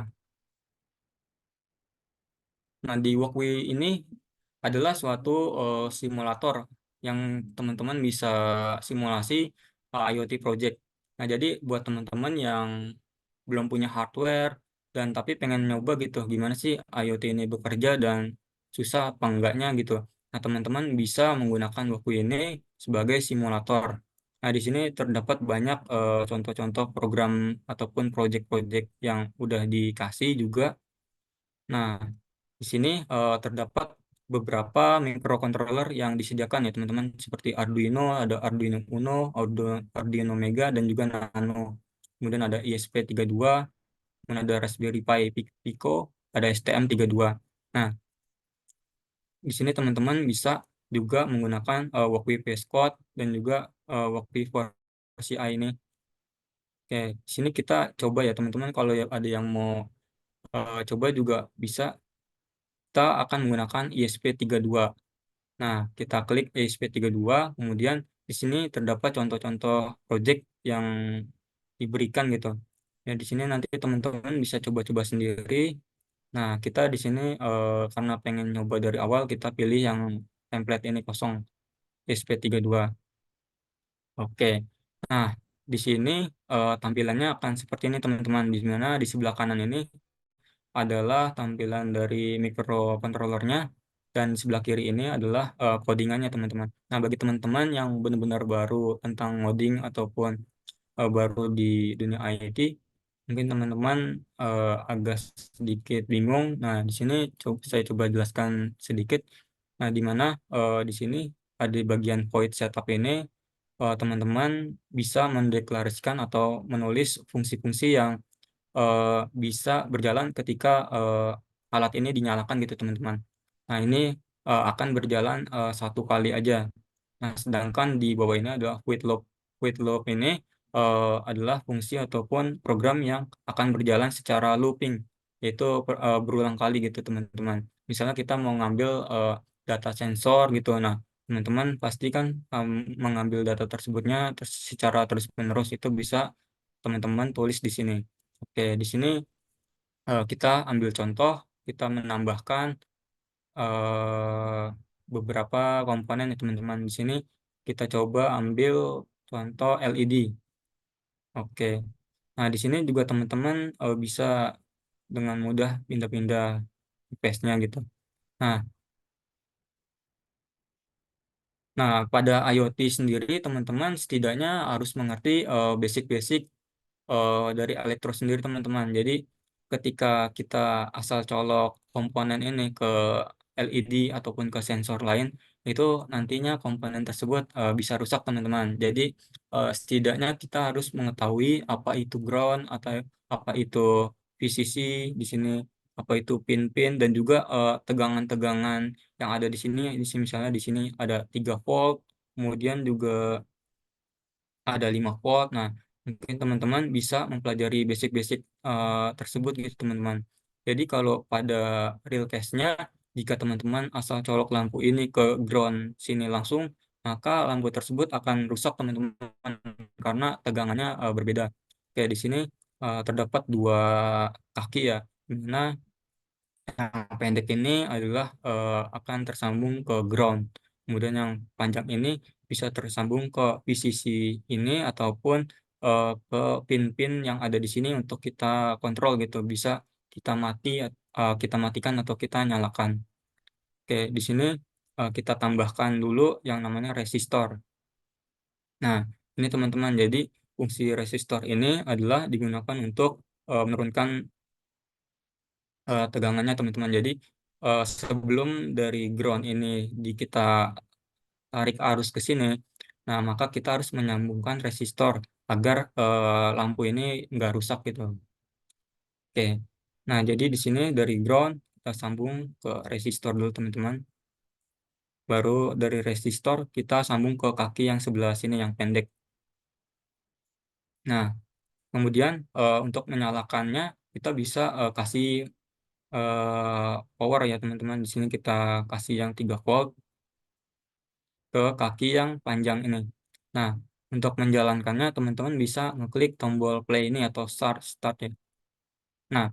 di Walkway ini adalah suatu simulator yang teman-teman bisa simulasi IoT project. Nah, jadi buat teman-teman yang belum punya hardware dan tapi pengen nyoba gitu, gimana sih IoT ini bekerja dan susah apa enggaknya gitu. Nah, teman-teman bisa menggunakan Woku ini sebagai simulator. Nah, di sini terdapat banyak contoh-contoh program ataupun project-project yang udah dikasih juga. Nah, di sini terdapat beberapa microcontroller yang disediakan ya teman-teman, seperti Arduino, ada Arduino Uno, Arduino Mega, dan juga Nano. Kemudian ada ISP32, kemudian ada Raspberry Pi Pico, ada STM32. Nah, di sini teman-teman bisa juga menggunakan Walkbee VS Code dan juga Walkbee for CI ini. Oke, di sini kita coba ya teman-teman, kalau ada yang mau coba juga bisa, kita akan menggunakan ISP32. Nah, kita klik ESP32, kemudian di sini terdapat contoh-contoh project yang diberikan gitu. Ya, di sini nanti teman-teman bisa coba-coba sendiri. Nah, kita di sini karena pengen nyoba dari awal, kita pilih yang template ini kosong, ESP32. Oke. Nah, di sini tampilannya akan seperti ini teman-teman. Di mana di sebelah kanan ini adalah tampilan dari microcontrollernya, dan sebelah kiri ini adalah codingannya teman-teman. Nah, bagi teman-teman yang benar-benar baru tentang coding ataupun baru di dunia IT, mungkin teman-teman agak sedikit bingung. Nah, di sini saya coba jelaskan sedikit. Nah, di mana di sini ada di bagian void setup ini, teman-teman bisa mendeklarasikan atau menulis fungsi-fungsi yang bisa berjalan ketika alat ini dinyalakan gitu teman-teman. Nah, ini akan berjalan satu kali aja. Nah, sedangkan di bawah ini ada quit loop. Quit loop ini adalah fungsi ataupun program yang akan berjalan secara looping, yaitu berulang kali gitu teman-teman. Misalnya kita mau ngambil data sensor gitu. Nah, teman-teman pasti kan mengambil data tersebutnya secara terus-menerus, itu bisa teman-teman tulis di sini. Oke, di sini kita ambil contoh, kita menambahkan eh, beberapa komponen ya teman-teman. Di sini kita coba ambil contoh LED. Oke. Nah, di sini juga teman-teman bisa dengan mudah pindah-pindah paste-nya gitu. Nah, nah, pada IoT sendiri teman-teman setidaknya harus mengerti basic-basic dari elektro sendiri teman-teman. Jadi ketika kita asal colok komponen ini ke LED ataupun ke sensor lain, itu nantinya komponen tersebut bisa rusak teman-teman. Jadi setidaknya kita harus mengetahui apa itu ground atau apa itu VCC di sini, apa itu pin-pin, dan juga tegangan-tegangan yang ada di sini. Di sini misalnya di sini ada 3 volt, kemudian juga ada 5 volt. Nah, mungkin teman-teman bisa mempelajari basic-basic tersebut gitu teman-teman. Jadi kalau pada real case-nya, jika teman-teman asal colok lampu ini ke ground sini langsung, maka lampu tersebut akan rusak teman-teman karena tegangannya berbeda. Oke, di sini terdapat dua kaki ya, di mana yang pendek ini adalah akan tersambung ke ground. Kemudian yang panjang ini bisa tersambung ke VCC ini ataupun ke pin-pin yang ada di sini untuk kita kontrol gitu. Bisa kita matikan atau kita nyalakan. Oke, di sini kita tambahkan dulu yang namanya resistor. Nah, ini teman-teman, jadi fungsi resistor ini adalah digunakan untuk menurunkan tegangannya teman-teman. Jadi sebelum dari ground ini kita tarik arus ke sini, nah maka kita harus menyambungkan resistor agar lampu ini nggak rusak gitu. Oke, nah jadi di sini dari ground kita sambung ke resistor dulu teman-teman. Baru dari resistor kita sambung ke kaki yang sebelah sini yang pendek. Nah, kemudian untuk menyalakannya kita bisa kasih power ya teman-teman. Di sini kita kasih yang 3 volt ke kaki yang panjang ini. Nah, untuk menjalankannya teman-teman bisa ngeklik tombol play ini atau start ya. Nah,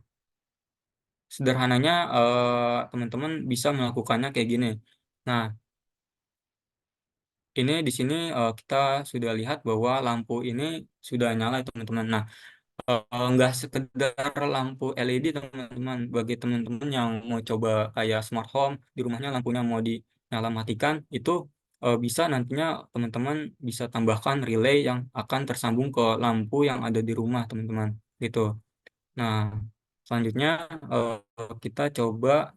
sederhananya teman-teman bisa melakukannya kayak gini. Nah, ini di sini kita sudah lihat bahwa lampu ini sudah nyala ya, teman-teman. Nah, nggak sekedar lampu LED teman-teman. Bagi teman-teman yang mau coba kayak smart home di rumahnya lampunya mau dinyala matikan, itu bisa nantinya teman-teman bisa tambahkan relay yang akan tersambung ke lampu yang ada di rumah teman-teman gitu. Nah, selanjutnya eh, kita coba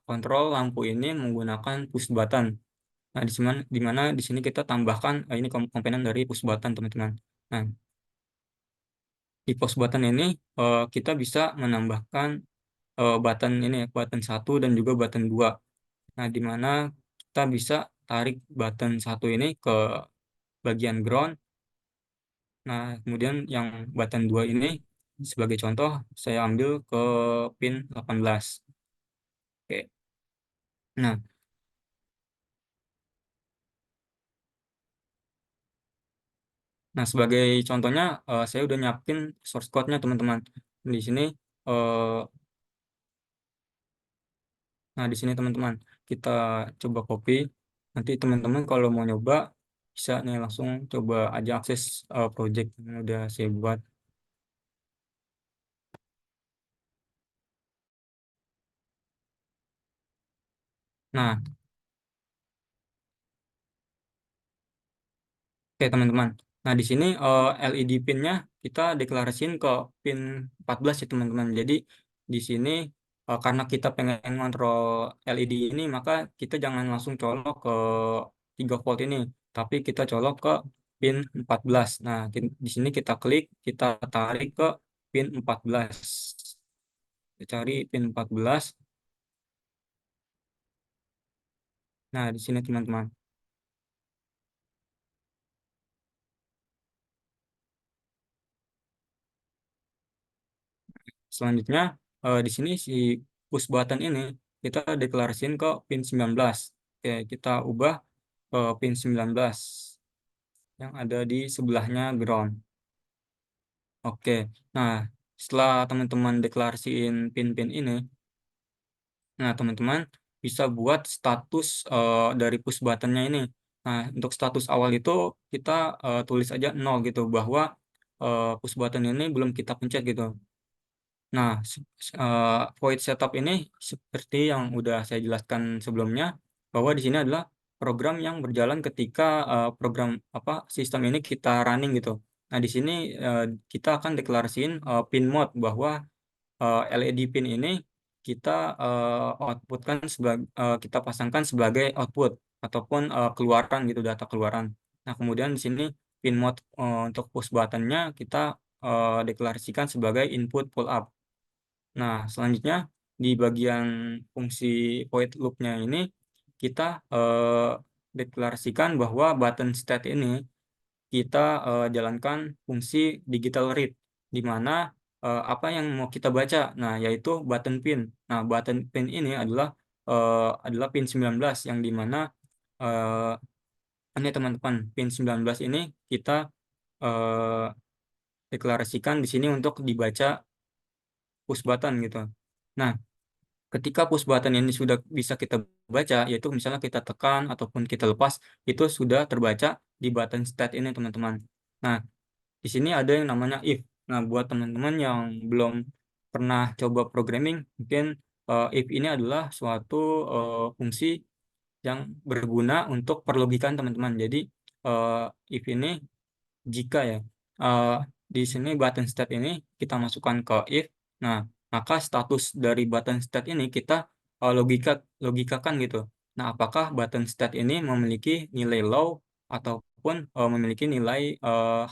kontrol lampu ini menggunakan push button. Nah, di mana di sini kita tambahkan ini komponen dari push button teman-teman. Nah, di push button ini kita bisa menambahkan button ini, button satu dan juga button dua. Nah, di mana kita bisa tarik button satu ini ke bagian ground. Nah, kemudian yang button dua ini sebagai contoh saya ambil ke pin 18. Oke. Nah, sebagai contohnya saya udah nyiapin source code-nya teman-teman. Di sini eh, di sini teman-teman kita coba copy. Nanti teman-teman kalau mau nyoba bisa nih langsung coba aja akses project yang udah saya buat. Nah, oke teman-teman. Nah, di sini LED pin-nya kita deklarasiin ke pin 14 ya teman-teman. Jadi di sini karena kita pengen ngontrol LED ini, maka kita jangan langsung colok ke 3 volt ini, tapi kita colok ke pin 14. Nah, di sini kita klik, kita tarik ke pin 14. Kita cari pin 14. Nah, di sini teman-teman. Selanjutnya di sini si push button ini kita deklarasiin ke pin 19. Oke, kita ubah ke pin 19 yang ada di sebelahnya ground. Oke. Nah, setelah teman-teman deklarasiin pin-pin ini, nah teman-teman bisa buat status dari push buttonnya ini. Nah, untuk status awal itu kita tulis aja 0 gitu bahwa push button ini belum kita pencet gitu. Nah, void setup ini seperti yang udah saya jelaskan sebelumnya, bahwa di sini adalah program yang berjalan ketika program apa sistem ini kita running gitu. Nah, di sini kita akan deklarasiin pin mode bahwa LED pin ini kita outputkan sebagai kita pasangkan sebagai output ataupun keluaran gitu, data keluaran. Nah, kemudian di sini pin mode untuk push buttonnya kita deklarasikan sebagai input pull up. Nah, selanjutnya di bagian fungsi void loop-nya ini kita deklarasikan bahwa button state ini kita jalankan fungsi digital read di mana apa yang mau kita baca, nah yaitu button pin. Nah, button pin ini adalah pin 19 yang di mana eh, ini teman-teman pin 19 ini kita eh, deklarasikan di sini untuk dibaca push button gitu. Nah, ketika push button ini sudah bisa kita baca, yaitu misalnya kita tekan ataupun kita lepas, itu sudah terbaca di button state ini, teman-teman. Nah, di sini ada yang namanya if. Nah, buat teman-teman yang belum pernah coba programming, mungkin if ini adalah suatu fungsi yang berguna untuk perlogikan teman-teman. Jadi, if ini jika ya eh, di sini button state ini kita masukkan ke if, nah maka status dari button state ini kita logikakan gitu. Nah, apakah button state ini memiliki nilai low ataupun memiliki nilai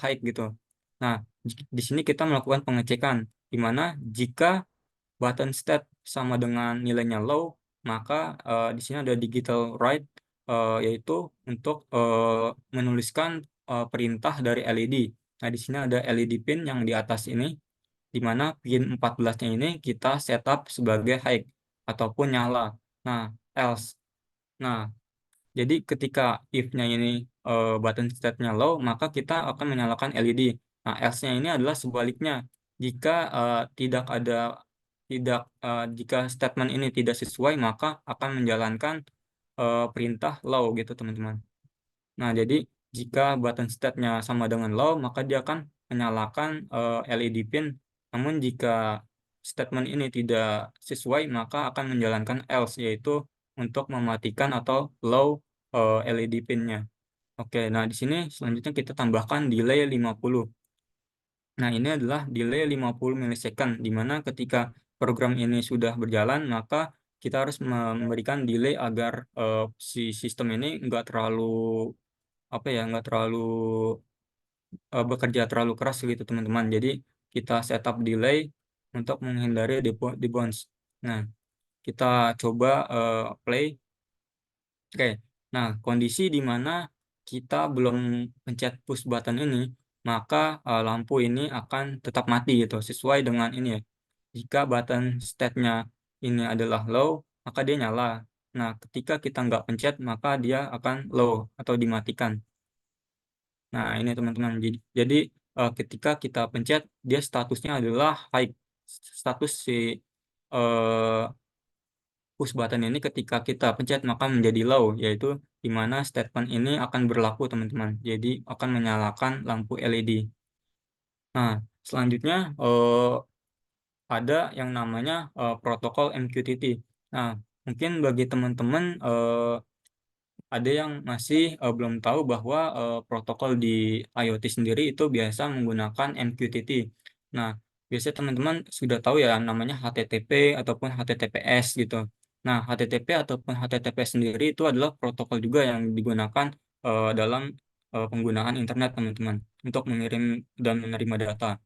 high gitu. Nah, di sini kita melakukan pengecekan di mana jika button state sama dengan nilainya low, maka di sini ada digital write yaitu untuk menuliskan perintah dari LED. Nah, di sini ada LED pin yang di atas ini, di mana pin 14-nya ini kita setup sebagai high ataupun nyala. Nah, else. Nah, jadi ketika if-nya ini button state-nya low, maka kita akan menyalakan LED. Nah, else-nya ini adalah sebaliknya. Jika jika statement ini tidak sesuai, maka akan menjalankan perintah low gitu, teman-teman. Nah, jadi jika button state-nya sama dengan low, maka dia akan menyalakan LED pin. Namun jika statement ini tidak sesuai, maka akan menjalankan else, yaitu untuk mematikan atau low LED pin-nya. Oke, nah di sini selanjutnya kita tambahkan delay 50. Nah, ini adalah delay 50 milisecond, di mana ketika program ini sudah berjalan, maka kita harus memberikan delay agar si sistem ini nggak terlalu nggak terlalu bekerja terlalu keras gitu teman-teman. Jadi kita setup delay untuk menghindari debounce. Nah, kita coba play. Oke, nah kondisi di mana kita belum pencet push button ini, maka lampu ini akan tetap mati gitu, sesuai dengan ini ya. Jika button state-nya ini adalah low, maka dia nyala. Nah, ketika kita nggak pencet, maka dia akan low atau dimatikan. Nah, ini teman-teman. Jadi ketika kita pencet, dia statusnya adalah high. Status si eh, push button ini ketika kita pencet maka menjadi low, yaitu di mana statement ini akan berlaku teman-teman. Jadi akan menyalakan lampu LED. Nah, selanjutnya ada yang namanya protokol MQTT. Nah, mungkin bagi teman-teman ada yang masih belum tahu bahwa protokol di IoT sendiri itu biasa menggunakan MQTT. Nah, biasanya teman-teman sudah tahu ya namanya HTTP ataupun HTTPS gitu. Nah, HTTP ataupun HTTPS sendiri itu adalah protokol juga yang digunakan dalam penggunaan internet teman-teman untuk mengirim dan menerima data.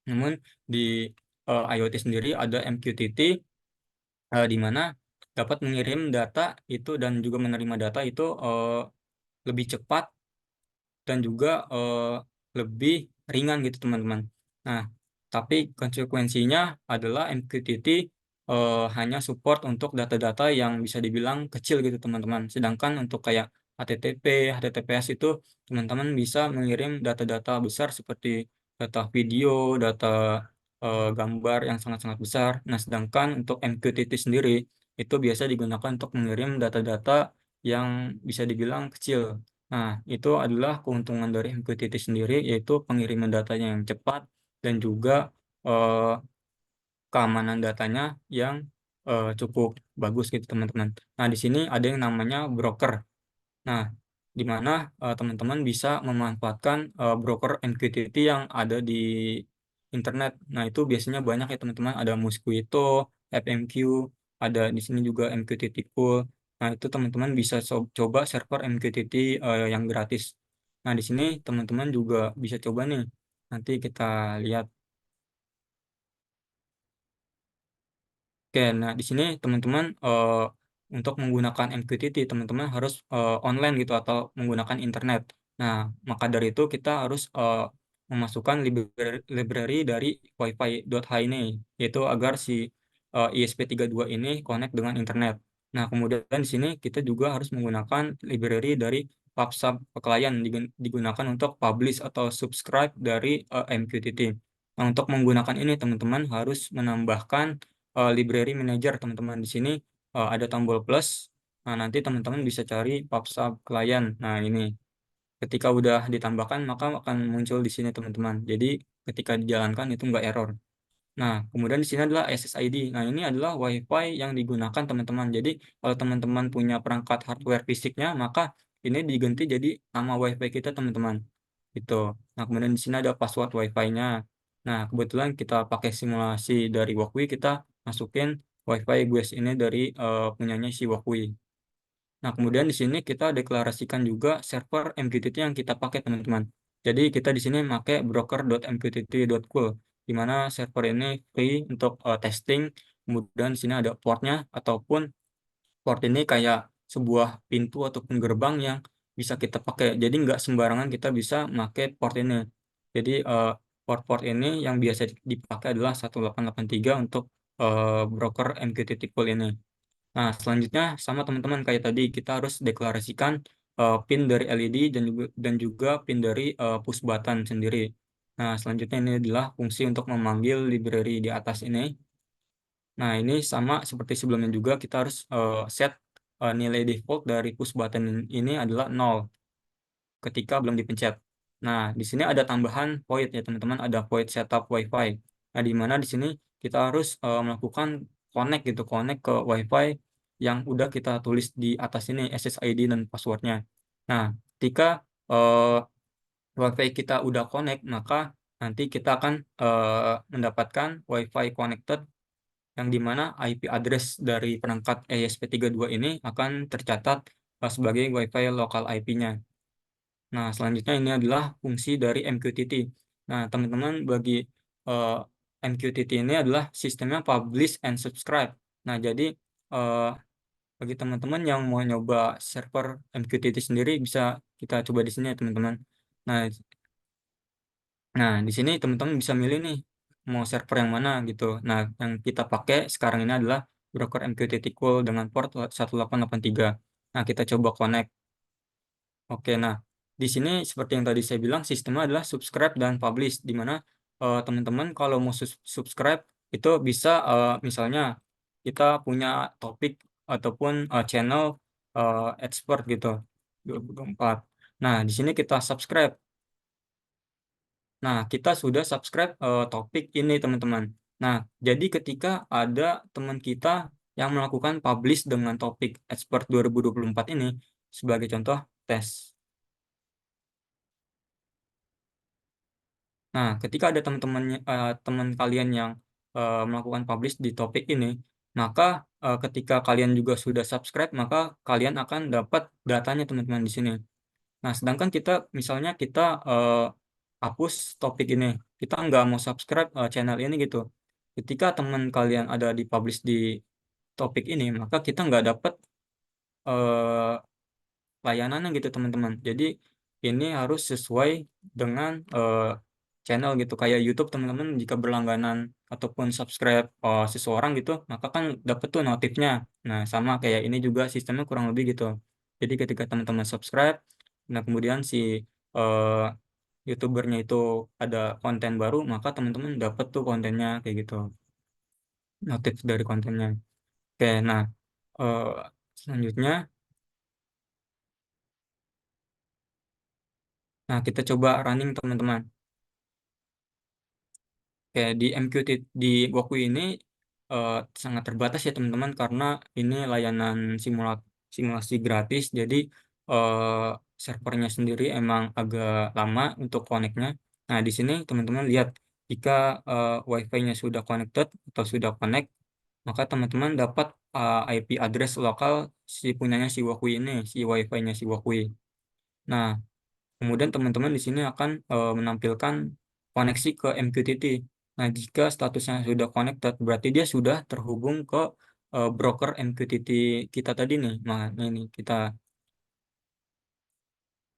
Namun di IoT sendiri ada MQTT di mana dapat mengirim data itu dan juga menerima data itu lebih cepat dan juga lebih ringan gitu teman-teman. Nah, tapi konsekuensinya adalah MQTT hanya support untuk data-data yang bisa dibilang kecil gitu teman-teman. Sedangkan untuk kayak HTTP, HTTPS itu teman-teman bisa mengirim data-data besar seperti data video, data gambar yang sangat-sangat besar. Nah, sedangkan untuk MQTT sendiri itu biasa digunakan untuk mengirim data-data yang bisa dibilang kecil. Nah, itu adalah keuntungan dari MQTT sendiri, yaitu pengiriman datanya yang cepat dan juga eh, keamanan datanya yang cukup bagus gitu teman-teman. Nah, di sini ada yang namanya broker. Nah, di mana teman-teman bisa memanfaatkan broker MQTT yang ada di internet. Nah, itu biasanya banyak ya teman-teman. Ada Mosquito, FMQ, ada di sini juga MQTT Pool. Nah, itu teman-teman bisa coba server MQTT yang gratis. Nah, di sini teman-teman juga bisa coba nih. Nanti kita lihat. Oke, nah di sini teman-teman untuk menggunakan MQTT teman-teman harus online gitu atau menggunakan internet. Nah, maka dari itu kita harus memasukkan library dari wifi.h ini, yaitu agar si ISP32 ini connect dengan internet. Nah, kemudian di sini kita juga harus menggunakan library dari PubSub client digunakan untuk publish atau subscribe dari MQTT. Nah, untuk menggunakan ini teman-teman harus menambahkan library manager teman-teman di sini ada tombol plus. Nah, nanti teman-teman bisa cari PubSub client. Nah, ini ketika udah ditambahkan maka akan muncul di sini teman-teman. Jadi ketika dijalankan itu nggak error. Nah, kemudian di sini adalah SSID. Nah, ini adalah WiFi yang digunakan teman-teman. Jadi kalau teman-teman punya perangkat hardware fisiknya, maka ini diganti jadi nama WiFi kita teman-teman. Gitu. Nah, kemudian di sini ada password WiFi-nya. Nah, kebetulan kita pakai simulasi dari Walkwi, kita masukin WiFi guys ini dari punyanya si Walkwi. Nah, kemudian di sini kita deklarasikan juga server MQTT yang kita pakai, teman-teman. Jadi, kita di sini pakai broker.mqtt.cool, di mana server ini free untuk testing. Kemudian di sini ada portnya, ataupun port ini kayak sebuah pintu ataupun gerbang yang bisa kita pakai. Jadi, nggak sembarangan kita bisa pakai port ini. Jadi, port-port ini yang biasa dipakai adalah 1883 untuk broker MQTT pool ini. Nah, selanjutnya sama teman-teman kayak tadi kita harus deklarasikan pin dari LED dan juga pin dari push button sendiri. Nah, selanjutnya ini adalah fungsi untuk memanggil library di atas ini. Nah, ini sama seperti sebelumnya juga kita harus set nilai default dari push button ini adalah 0. ketika belum dipencet. Nah, di sini ada tambahan void ya teman-teman, ada void setup WiFi. Nah, di mana di sini kita harus melakukan connect gitu, connect ke WiFi yang udah kita tulis di atas ini SSID dan passwordnya. Nah, ketika eh, WiFi kita udah connect, maka nanti kita akan mendapatkan WiFi connected yang dimana IP address dari perangkat ESP32 ini akan tercatat sebagai WiFi lokal IP-nya. Nah, selanjutnya ini adalah fungsi dari MQTT. Nah, teman-teman, bagi eh, MQTT ini adalah sistemnya publish and subscribe. Nah, jadi eh, bagi teman-teman yang mau nyoba server MQTT sendiri bisa kita coba di sini ya, teman-teman. Nah, di sini teman-teman bisa milih nih mau server yang mana gitu. Nah, yang kita pakai sekarang ini adalah broker MQTT Cool dengan port 1883. Nah, kita coba connect. Oke, nah di sini seperti yang tadi saya bilang sistemnya adalah subscribe dan publish, di mana teman-teman kalau mau subscribe itu bisa misalnya kita punya topik ataupun channel expert gitu 2024. Nah, di sini kita subscribe. Nah, kita sudah subscribe topik ini, teman-teman. Nah, jadi ketika ada teman kita yang melakukan publish dengan topik expert 2024 ini, sebagai contoh, tes. Nah, ketika ada teman kalian yang melakukan publish di topik ini, maka ketika kalian juga sudah subscribe, maka kalian akan dapat datanya teman-teman di sini. Nah, sedangkan kita misalnya kita hapus topik ini, kita nggak mau subscribe channel ini gitu. Ketika teman kalian ada di publish di topik ini, maka kita nggak dapat eh, layanannya gitu teman-teman. Jadi ini harus sesuai dengan channel gitu. Kayak YouTube teman-teman jika berlangganan ataupun subscribe seseorang gitu, maka kan dapat tuh notifnya. Nah, sama kayak ini juga sistemnya kurang lebih gitu. Jadi ketika teman-teman subscribe, nah kemudian si eh, YouTubernya itu ada konten baru, maka teman-teman dapat tuh kontennya kayak gitu. Notif dari kontennya. Oke, nah eh, selanjutnya, nah kita coba running teman-teman. Kayak di MQT di Goku ini eh, sangat terbatas ya teman-teman karena ini layanan simulasi gratis, jadi eh, servernya sendiri emang agak lama untuk connect-nya. Nah, di sini teman-teman lihat jika WiFi-nya sudah connected atau sudah connect, maka teman-teman dapat IP address lokal si punyanya si Wakui ini, si WiFi-nya si Wakui. Nah, kemudian teman-teman di sini akan menampilkan koneksi ke MQTT. Nah, jika statusnya sudah connected, berarti dia sudah terhubung ke broker MQTT kita tadi nih. Nah, ini kita.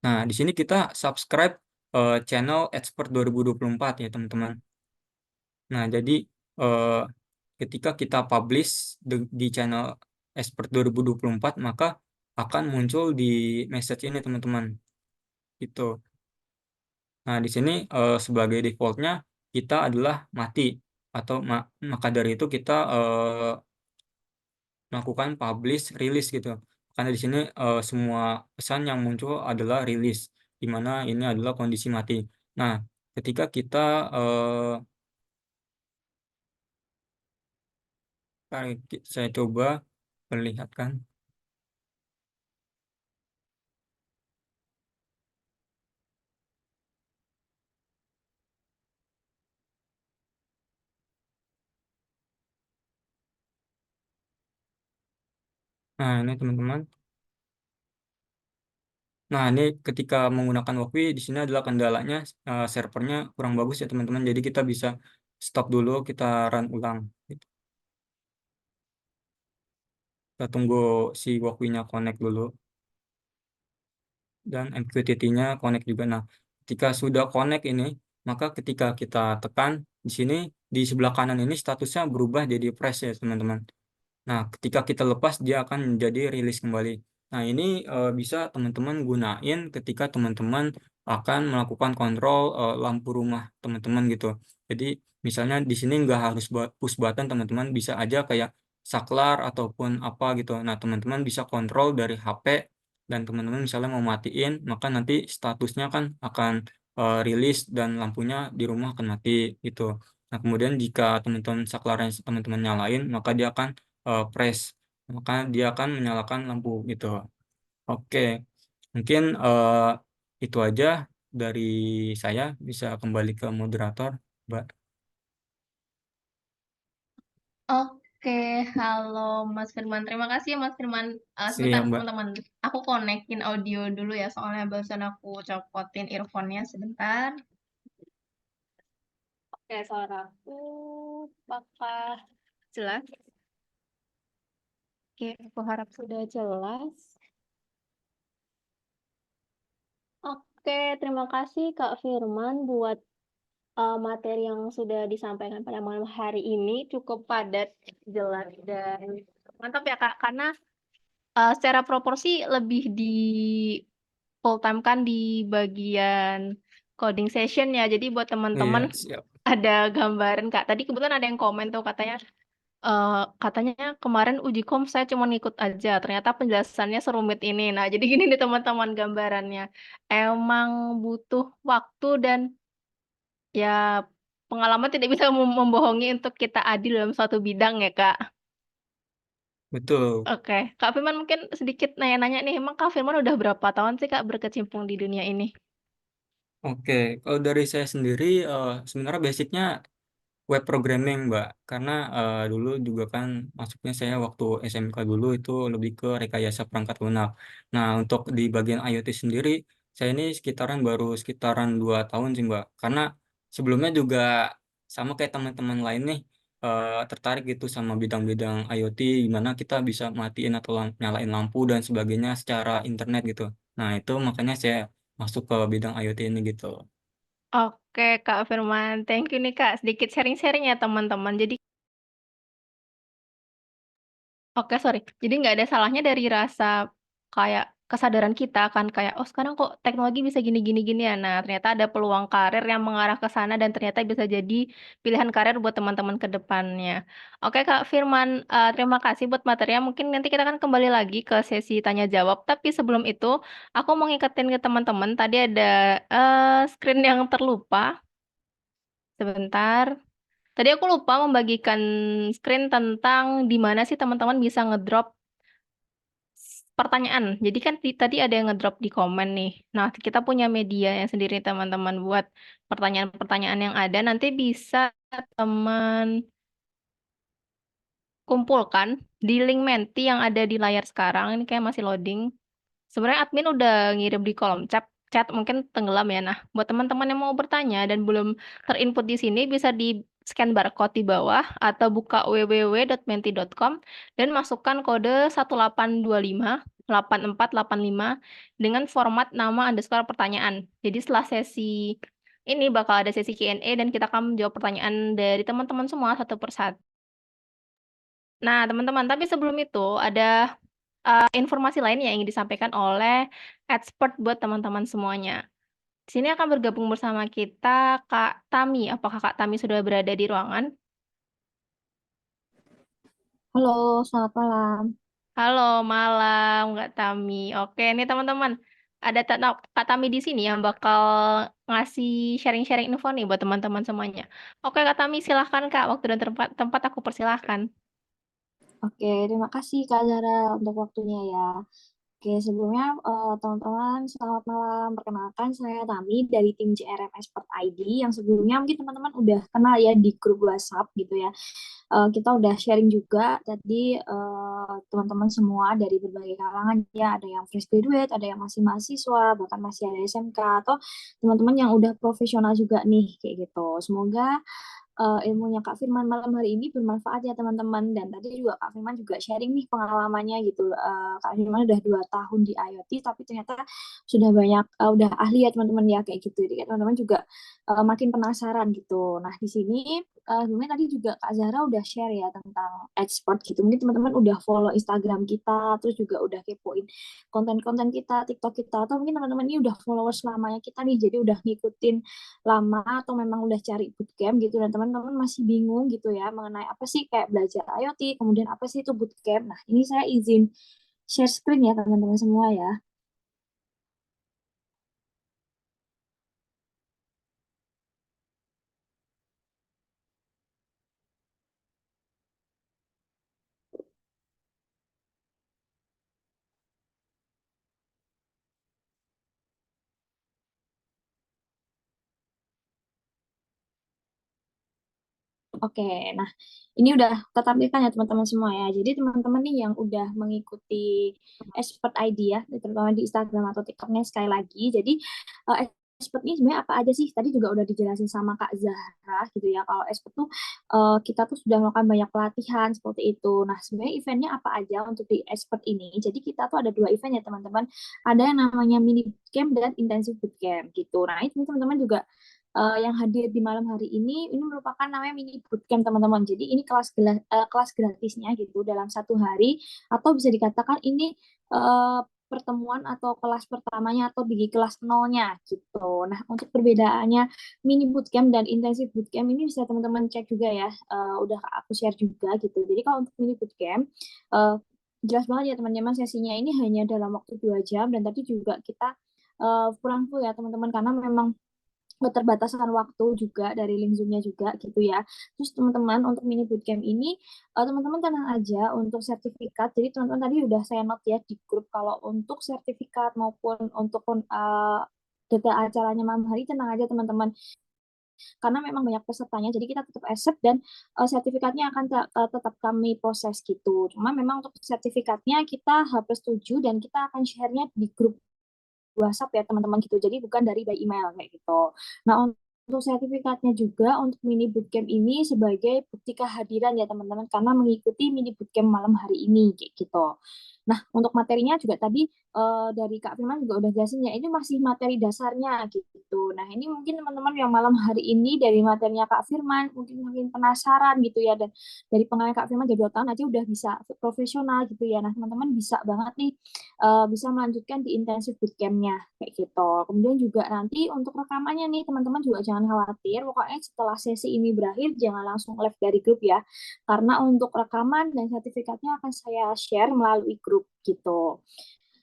Nah, di sini kita subscribe channel Expert 2024 ya, teman-teman. Nah, jadi eh, ketika kita publish di channel Expert 2024, maka akan muncul di message ini, teman-teman. Itu. Nah, di sini sebagai defaultnya kita adalah mati atau maka dari itu kita melakukan publish release gitu. Karena di sini semua pesan yang muncul adalah release, di mana ini adalah kondisi mati. Nah, ketika kita saya coba perlihatkan. Nah, ini teman-teman. Nah, ini ketika menggunakan Walkmi di sini adalah kendalanya servernya kurang bagus ya teman-teman. Jadi kita bisa stop dulu, kita run ulang. Kita tunggu si Walkmi-nya connect dulu dan MQTT-nya connect juga. Nah, ketika sudah connect ini, maka ketika kita tekan di sini di sebelah kanan ini statusnya berubah jadi press ya teman-teman. Nah, ketika kita lepas dia akan menjadi rilis kembali. Nah, ini bisa teman-teman gunain ketika teman-teman akan melakukan kontrol lampu rumah teman-teman gitu. Jadi, misalnya di sini nggak harus push button, teman-teman bisa aja kayak saklar ataupun apa gitu. Nah, teman-teman bisa kontrol dari HP dan teman-teman misalnya mau matiin, maka nanti statusnya kan akan rilis dan lampunya di rumah akan mati gitu. Nah, kemudian jika teman-teman saklarnya teman-teman nyalain, maka dia akan press, maka dia akan menyalakan lampu gitu. Oke, mungkin itu aja dari saya. Bisa kembali ke moderator, Mbak. Oke, halo Mas Firman. Terima kasih ya Mas Firman. Sebentar Siap, Mbak. teman-teman, aku konekin audio dulu ya, soalnya barusan aku copotin earphone-nya sebentar. Oke, suaraku bakal jelas. Oke, aku harap sudah jelas. Oke, terima kasih Kak Firman buat materi yang sudah disampaikan pada malam hari ini. Cukup padat, jelas, dan mantap ya Kak, karena secara proporsi lebih di full time kan di bagian coding session ya. Jadi buat Iya, teman-teman siap. ada gambaran Kak. Tadi kebetulan ada yang komen tuh katanya kemarin uji kom saya cuma ngikut aja. Ternyata penjelasannya serumit ini. Nah, jadi gini nih teman-teman gambarannya. Emang butuh waktu dan ya pengalaman tidak bisa membohongi untuk kita adil dalam suatu bidang ya Kak. Betul. Oke, Kak Firman mungkin sedikit nanya-nanya nih, emang Kak Firman udah berapa tahun sih Kak berkecimpung di dunia ini? Oke, kalau dari saya sendiri, sebenarnya basicnya web programming, Mbak. Karena dulu juga kan masuknya saya waktu SMK dulu itu lebih ke rekayasa perangkat lunak. Nah, untuk di bagian IoT sendiri, saya ini sekitaran 2 tahun sih, Mbak. Karena sebelumnya juga sama kayak teman-teman lain nih, tertarik gitu sama bidang-bidang IoT, gimana kita bisa matiin atau nyalain lampu dan sebagainya secara internet gitu. Nah, itu makanya saya masuk ke bidang IoT ini gitu. Oke, Kak Firman. Thank you nih, Kak. Sedikit sharing-sharing ya, teman-teman. Oke, sorry. Jadi nggak ada salahnya dari rasa kayak kesadaran kita kan kayak oh sekarang kok teknologi bisa gini gini ya. Nah, ternyata ada peluang karir yang mengarah ke sana dan ternyata bisa jadi pilihan karir buat teman-teman ke depannya. Oke, Kak Firman, terima kasih buat materinya. Mungkin nanti kita akan kembali lagi ke sesi tanya jawab. Tapi sebelum itu, aku mau ngingetin ke teman-teman tadi ada screen yang terlupa. Sebentar. Tadi aku lupa membagikan screen tentang di mana sih teman-teman bisa ngedrop pertanyaan. Jadi kan tadi ada yang ngedrop di komen nih. Nah, kita punya media yang sendiri teman-teman buat pertanyaan-pertanyaan yang ada. Nanti bisa teman kumpulkan di link Menti yang ada di layar sekarang. Ini kayak masih loading. Sebenarnya admin udah ngirim di kolom chat mungkin tenggelam ya. Nah, buat teman-teman yang mau bertanya dan belum terinput di sini bisa di scan barcode di bawah atau buka www.menti.com dan masukkan kode 1825 8485 dengan format nama underscore pertanyaan. Jadi setelah sesi ini bakal ada sesi Q&A dan kita akan menjawab pertanyaan dari teman-teman semua satu persatu. Nah, teman-teman, tapi sebelum itu ada informasi lain yang ingin disampaikan oleh expert buat teman-teman semuanya. Di sini akan bergabung bersama kita Kak Tami. Apakah Kak Tami sudah berada di ruangan? Halo, selamat malam. Halo, malam Kak Tami. Oke, ini teman-teman. Ada Kak Tami di sini yang bakal ngasih sharing-sharing info nih buat teman-teman semuanya. Oke, Kak Tami, silahkan Kak. Waktu dan tempat aku persilahkan. Oke, terima kasih Kak Zara untuk waktunya ya. Oke, sebelumnya teman-teman selamat malam. Perkenalkan saya Tami dari tim JRM Expert ID yang sebelumnya mungkin teman-teman udah kenal ya di grup WhatsApp gitu ya. Kita udah sharing juga tadi teman-teman semua dari berbagai kalangan ya, ada yang fresh graduate, ada yang masih mahasiswa, bahkan masih ada SMK atau teman-teman yang udah profesional juga nih kayak gitu. Semoga ilmunya Kak Firman malam hari ini bermanfaat ya teman-teman. Dan tadi juga Kak Firman juga sharing nih pengalamannya gitu. Kak Firman udah 2 tahun di IoT tapi ternyata sudah banyak udah ahli ya teman-teman ya kayak gitu. Jadi teman-teman juga makin penasaran gitu. Nah di sini sebenarnya tadi juga Kak Zahra udah share ya tentang export gitu. Mungkin teman-teman udah follow Instagram kita, terus juga udah kepoin konten-konten kita, TikTok kita, atau mungkin teman-teman ini udah followers lamanya kita nih, jadi udah ngikutin lama atau memang udah cari bootcamp gitu dan teman-teman masih bingung gitu ya mengenai apa sih kayak belajar IoT, kemudian apa sih itu bootcamp. Nah, ini saya izin share screen ya teman-teman semua ya. Oke, nah ini udah tertampilkan ya teman-teman semua ya. Jadi teman-teman nih yang udah mengikuti Expert ID ya, terutama di Instagram atau TikToknya sekali lagi. Jadi Expert ini sebenarnya apa aja sih? Tadi juga udah dijelasin sama Kak Zahra gitu ya. Kalau Expert tuh kita tuh sudah melakukan banyak pelatihan seperti itu. Nah sebenarnya eventnya apa aja untuk di Expert ini? Jadi kita tuh ada 2 event ya teman-teman. Ada yang namanya mini bootcamp dan intensive bootcamp gitu. Nah itu teman-teman juga yang hadir di malam hari ini merupakan namanya mini bootcamp teman-teman. Jadi ini kelas gratisnya gitu dalam 1 hari atau bisa dikatakan ini pertemuan atau kelas pertamanya atau di kelas nolnya gitu. Nah untuk perbedaannya mini bootcamp dan intensive bootcamp ini bisa teman-teman cek juga ya. Udah aku share juga gitu. Jadi kalau untuk mini bootcamp jelas banget ya teman-teman sesinya ini hanya dalam waktu 2 jam dan tadi juga kita kurang full ya teman-teman karena memang keterbatasan waktu juga dari link Zoom-nya juga gitu ya. Terus teman-teman untuk mini bootcamp ini teman-teman tenang aja untuk sertifikat. Jadi teman-teman tadi udah saya note ya di grup kalau untuk sertifikat maupun untuk detail acaranya malam hari tenang aja teman-teman karena memang banyak pesertanya jadi kita tetap accept dan sertifikatnya akan tetap kami proses gitu. Cuma memang untuk sertifikatnya kita harus setuju dan kita akan share-nya di grup WhatsApp ya teman-teman gitu. Jadi bukan dari by email kayak gitu. Nah, untuk sertifikatnya juga untuk mini bootcamp ini sebagai bukti kehadiran ya teman-teman karena mengikuti mini bootcamp malam hari ini kayak gitu. Nah, untuk materinya juga tadi dari Kak Firman juga udah jelasin ya, ini masih materi dasarnya gitu. Nah, ini mungkin teman-teman yang malam hari ini dari materinya Kak Firman mungkin penasaran gitu ya dan dari pengalaman Kak Firman jadi 2 tahun aja udah bisa profesional gitu ya. Nah, teman-teman bisa banget nih bisa melanjutkan di intensive bootcamp-nya kayak gitu. Kemudian juga nanti untuk rekamannya nih teman-teman juga jangan khawatir. Pokoknya setelah sesi ini berakhir jangan langsung live dari grup ya. Karena untuk rekaman dan sertifikatnya akan saya share melalui grup gitu.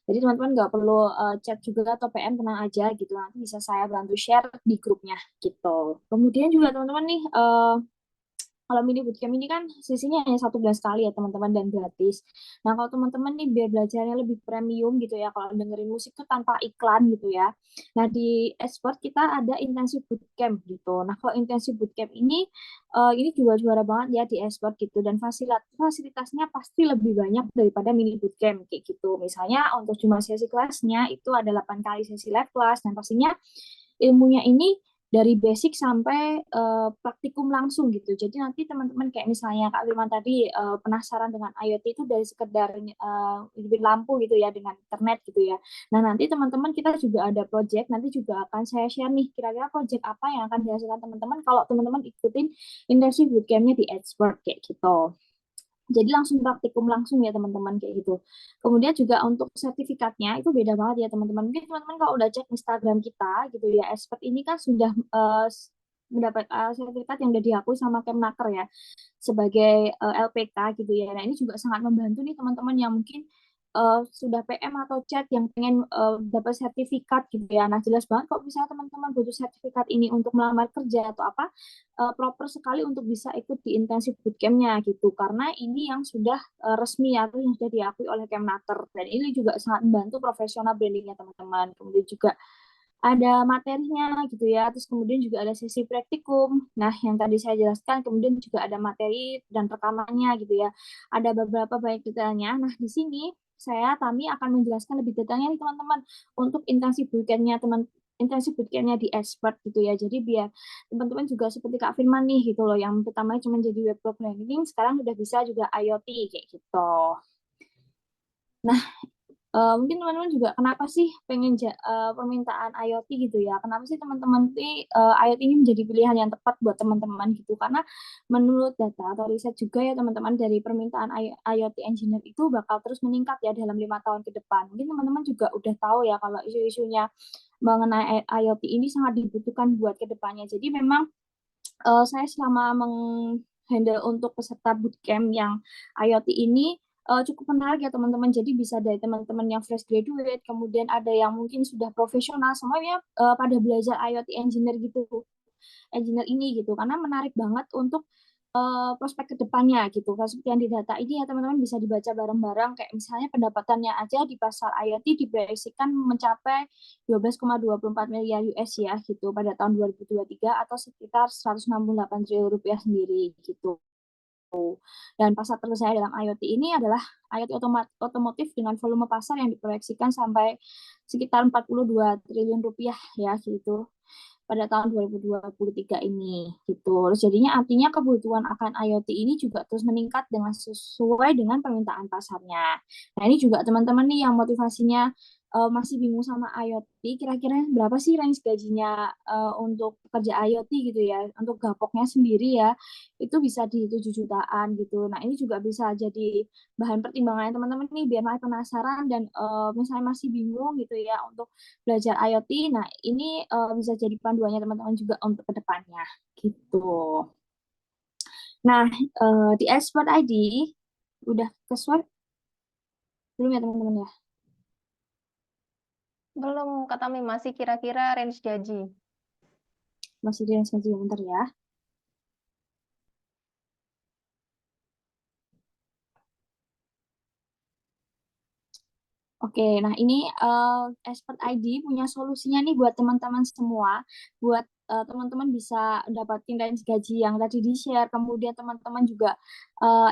Jadi teman-teman nggak perlu chat juga atau PM tenang aja gitu. Nanti bisa saya bantu share di grupnya gitu. Kemudian juga teman-teman nih kalau mini bootcamp ini kan sesinya hanya 11 kali ya teman-teman dan gratis. Nah kalau teman-teman nih biar belajarnya lebih premium gitu ya, kalau dengerin musik tuh tanpa iklan gitu ya. Nah di Expert kita ada intensive bootcamp gitu. Nah kalau intensive bootcamp ini juga juara banget ya di Expert gitu dan fasilitasnya pasti lebih banyak daripada mini bootcamp kayak gitu. Misalnya untuk cuma sesi kelasnya itu ada 8 kali sesi live class dan pastinya ilmunya ini dari basic sampai praktikum langsung gitu. Jadi nanti teman-teman kayak misalnya Kak Firman tadi penasaran dengan IoT itu dari sekedar lampu gitu ya dengan internet gitu ya. Nah nanti teman-teman kita juga ada project, nanti juga akan saya share nih kira-kira project apa yang akan dihasilkan teman-teman kalau teman-teman ikutin intensive bootcamp-nya di Expert kayak gitu. Jadi langsung praktikum langsung ya teman-teman kayak gitu. Kemudian juga untuk sertifikatnya itu beda banget ya teman-teman. Mungkin teman-teman kalau udah cek Instagram kita gitu ya, Expert ini kan sudah mendapat sertifikat yang udah diakui sama Kemnaker ya sebagai LPK gitu ya. Nah ini juga sangat membantu nih teman-teman yang mungkin sudah PM atau chat yang pengen dapat sertifikat gitu ya. Nah jelas banget kok misalnya teman-teman butuh sertifikat ini untuk melamar kerja atau apa, proper sekali untuk bisa ikut di intensive bootcamp-nya gitu. Karena ini yang sudah resmi atau yang sudah diakui oleh Kemnaker. Dan ini juga sangat membantu profesional brandingnya teman-teman. Kemudian juga ada materinya gitu ya, terus kemudian juga ada sesi praktikum. Nah, yang tadi saya jelaskan, kemudian juga ada materi dan rekamannya gitu ya. Ada beberapa banyak detailnya. Nah, di sini saya Tami akan menjelaskan lebih detailnya nih teman-teman untuk intensif bootcampnya di Expert gitu ya. Jadi biar teman-teman juga seperti Kak Firman nih gitu loh, yang pertamanya cuma jadi web programming, sekarang udah bisa juga IoT kayak gitu. Nah, mungkin teman-teman juga kenapa sih pengen permintaan IoT gitu ya? Kenapa sih teman-teman IoT ini menjadi pilihan yang tepat buat teman-teman gitu? Karena menurut data atau riset juga ya teman-teman dari permintaan IoT engineer itu bakal terus meningkat ya dalam 5 tahun ke depan. Mungkin teman-teman juga udah tahu ya kalau isu-isunya mengenai IoT ini sangat dibutuhkan buat ke depannya. Jadi memang saya selama menghandle untuk peserta bootcamp yang IoT ini cukup menarik ya teman-teman. Jadi bisa dari teman-teman yang fresh graduate, kemudian ada yang mungkin sudah profesional, semuanya pada belajar IoT engineer gitu, engineer ini gitu. Karena menarik banget untuk prospek ke depannya gitu. Kalau seperti yang di data ini ya teman-teman bisa dibaca bareng-bareng kayak misalnya pendapatannya aja di pasar IoT diproyeksikan mencapai 12,24 miliar US ya gitu pada tahun 2023 atau sekitar 168 triliun rupiah sendiri gitu. Dan pasar terbesar dalam IoT ini adalah IoT otomotif dengan volume pasar yang diproyeksikan sampai sekitar 42 triliun rupiah ya gitu pada tahun 2023 ini gitu. Terus jadinya artinya kebutuhan akan IoT ini juga terus meningkat dengan sesuai dengan permintaan pasarnya. Nah, ini juga teman-teman nih yang motivasinya masih bingung sama IoT, kira-kira berapa sih range gajinya untuk pekerja IoT gitu ya. Untuk gapoknya sendiri ya, itu bisa di 7 jutaan gitu. Nah, ini juga bisa jadi bahan pertimbangan teman-teman nih biar masih penasaran dan misalnya masih bingung gitu ya untuk belajar IoT. Nah, ini bisa jadi panduannya teman-teman juga untuk kedepannya gitu. Nah, di Expert ID udah ke swipe belum ya teman-teman ya? Belum, kata Mi, masih kira-kira range gaji. Masih di range gaji bentar ya. Oke, nah ini Expert ID punya solusinya nih buat teman-teman semua, buat teman-teman bisa dapatin range gaji yang tadi di-share, kemudian teman-teman juga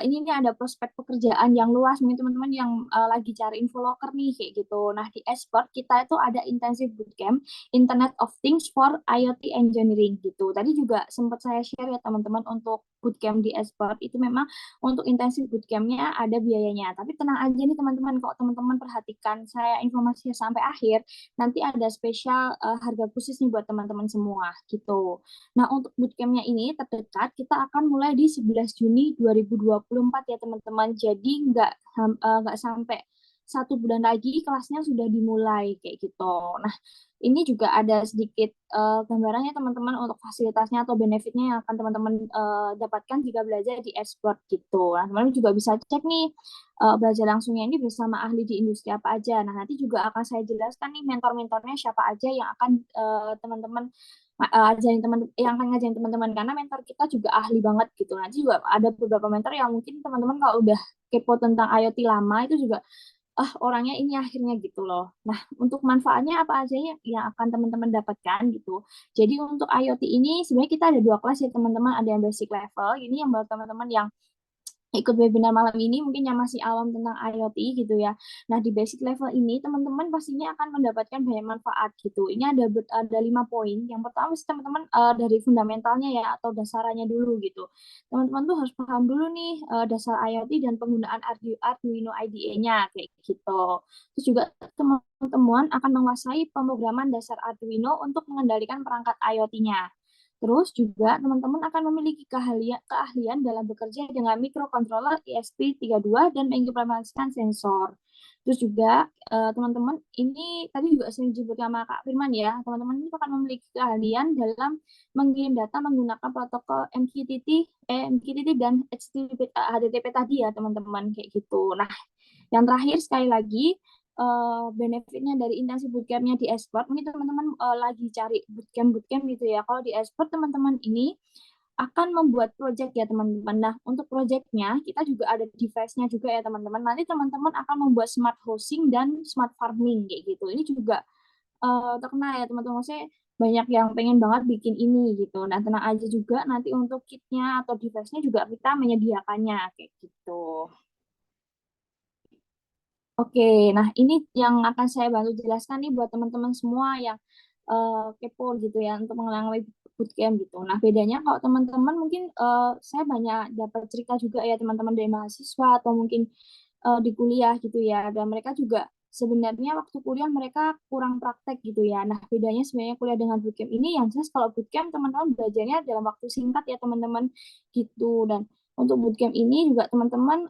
ini nih ada prospek pekerjaan yang luas, mungkin teman-teman yang lagi cari info loker nih kayak gitu. Nah di Expert kita itu ada intensive bootcamp Internet of Things for IoT Engineering gitu. Tadi juga sempat saya share ya teman-teman untuk bootcamp di Expert itu memang untuk intensif bootcampnya ada biayanya. Tapi tenang aja nih teman-teman, kalau teman-teman perhatikan saya informasinya sampai akhir, nanti ada spesial harga khusus nih buat teman-teman semua gitu. Nah untuk bootcampnya ini terdekat kita akan mulai di 11 Juni 2024 ya teman-teman. Jadi nggak sampai 1 bulan lagi kelasnya sudah dimulai kayak gitu. Nah ini juga ada sedikit gambarannya teman-teman untuk fasilitasnya atau benefitnya yang akan teman-teman dapatkan jika belajar di Expert gitu. Nah, teman-teman juga bisa cek nih belajar langsungnya ini bersama ahli di industri apa aja. Nah, nanti juga akan saya jelaskan nih mentor-mentornya siapa aja yang akan teman-teman ajarin teman yang akan ngajarin teman-teman karena mentor kita juga ahli banget gitu. Nanti juga ada beberapa mentor yang mungkin teman-teman kalau udah kepo tentang IoT lama itu juga orangnya ini akhirnya gitu loh. Nah, untuk manfaatnya apa aja yang akan teman-teman dapatkan gitu. Jadi untuk IoT ini sebenarnya kita ada 2 kelas ya teman-teman. Ada yang basic level, ini yang buat teman-teman yang ikut webinar malam ini mungkin yang masih awam tentang IoT gitu ya. Nah, di basic level ini teman-teman pastinya akan mendapatkan banyak manfaat gitu. Ini ada 5 poin. Yang pertama sih teman-teman dari fundamentalnya ya atau dasarannya dulu gitu. Teman-teman tuh harus paham dulu nih dasar IoT dan penggunaan Arduino IDE-nya kayak gitu. Terus juga teman-teman akan menguasai pemrograman dasar Arduino untuk mengendalikan perangkat IoT-nya. Terus juga teman-teman akan memiliki keahlian dalam bekerja dengan microcontroller ESP32 dan mengimplementasikan sensor. Terus juga teman-teman ini tadi juga sering disebut sama Kak Firman ya, teman-teman ini akan memiliki keahlian dalam mengirim data menggunakan protokol MQTT dan HTTP tadi ya teman-teman kayak gitu. Nah, yang terakhir sekali lagi benefitnya dari intensif bootcampnya di Expert, mungkin teman-teman lagi cari bootcamp gitu ya. Kalau di Expert teman-teman ini akan membuat project ya teman-teman. Nah, untuk projectnya kita juga ada device-nya juga ya teman-teman. Nanti teman-teman akan membuat smart housing dan smart farming kayak gitu. Ini juga terkenal ya teman-teman. Saya banyak yang pengen banget bikin ini gitu. Nah, tenang aja juga nanti untuk kitnya atau device-nya juga kita menyediakannya kayak gitu. Oke, nah ini yang akan saya bantu jelaskan nih buat teman-teman semua yang kepo gitu ya untuk mengalami bootcamp gitu. Nah bedanya kalau teman-teman mungkin saya banyak dapat cerita juga ya teman-teman dari mahasiswa atau mungkin di kuliah gitu ya. Dan mereka juga sebenarnya waktu kuliah mereka kurang praktek gitu ya. Nah bedanya sebenarnya kuliah dengan bootcamp ini yang jelas kalau bootcamp teman-teman belajarnya dalam waktu singkat ya teman-teman gitu. Dan untuk bootcamp ini juga teman-teman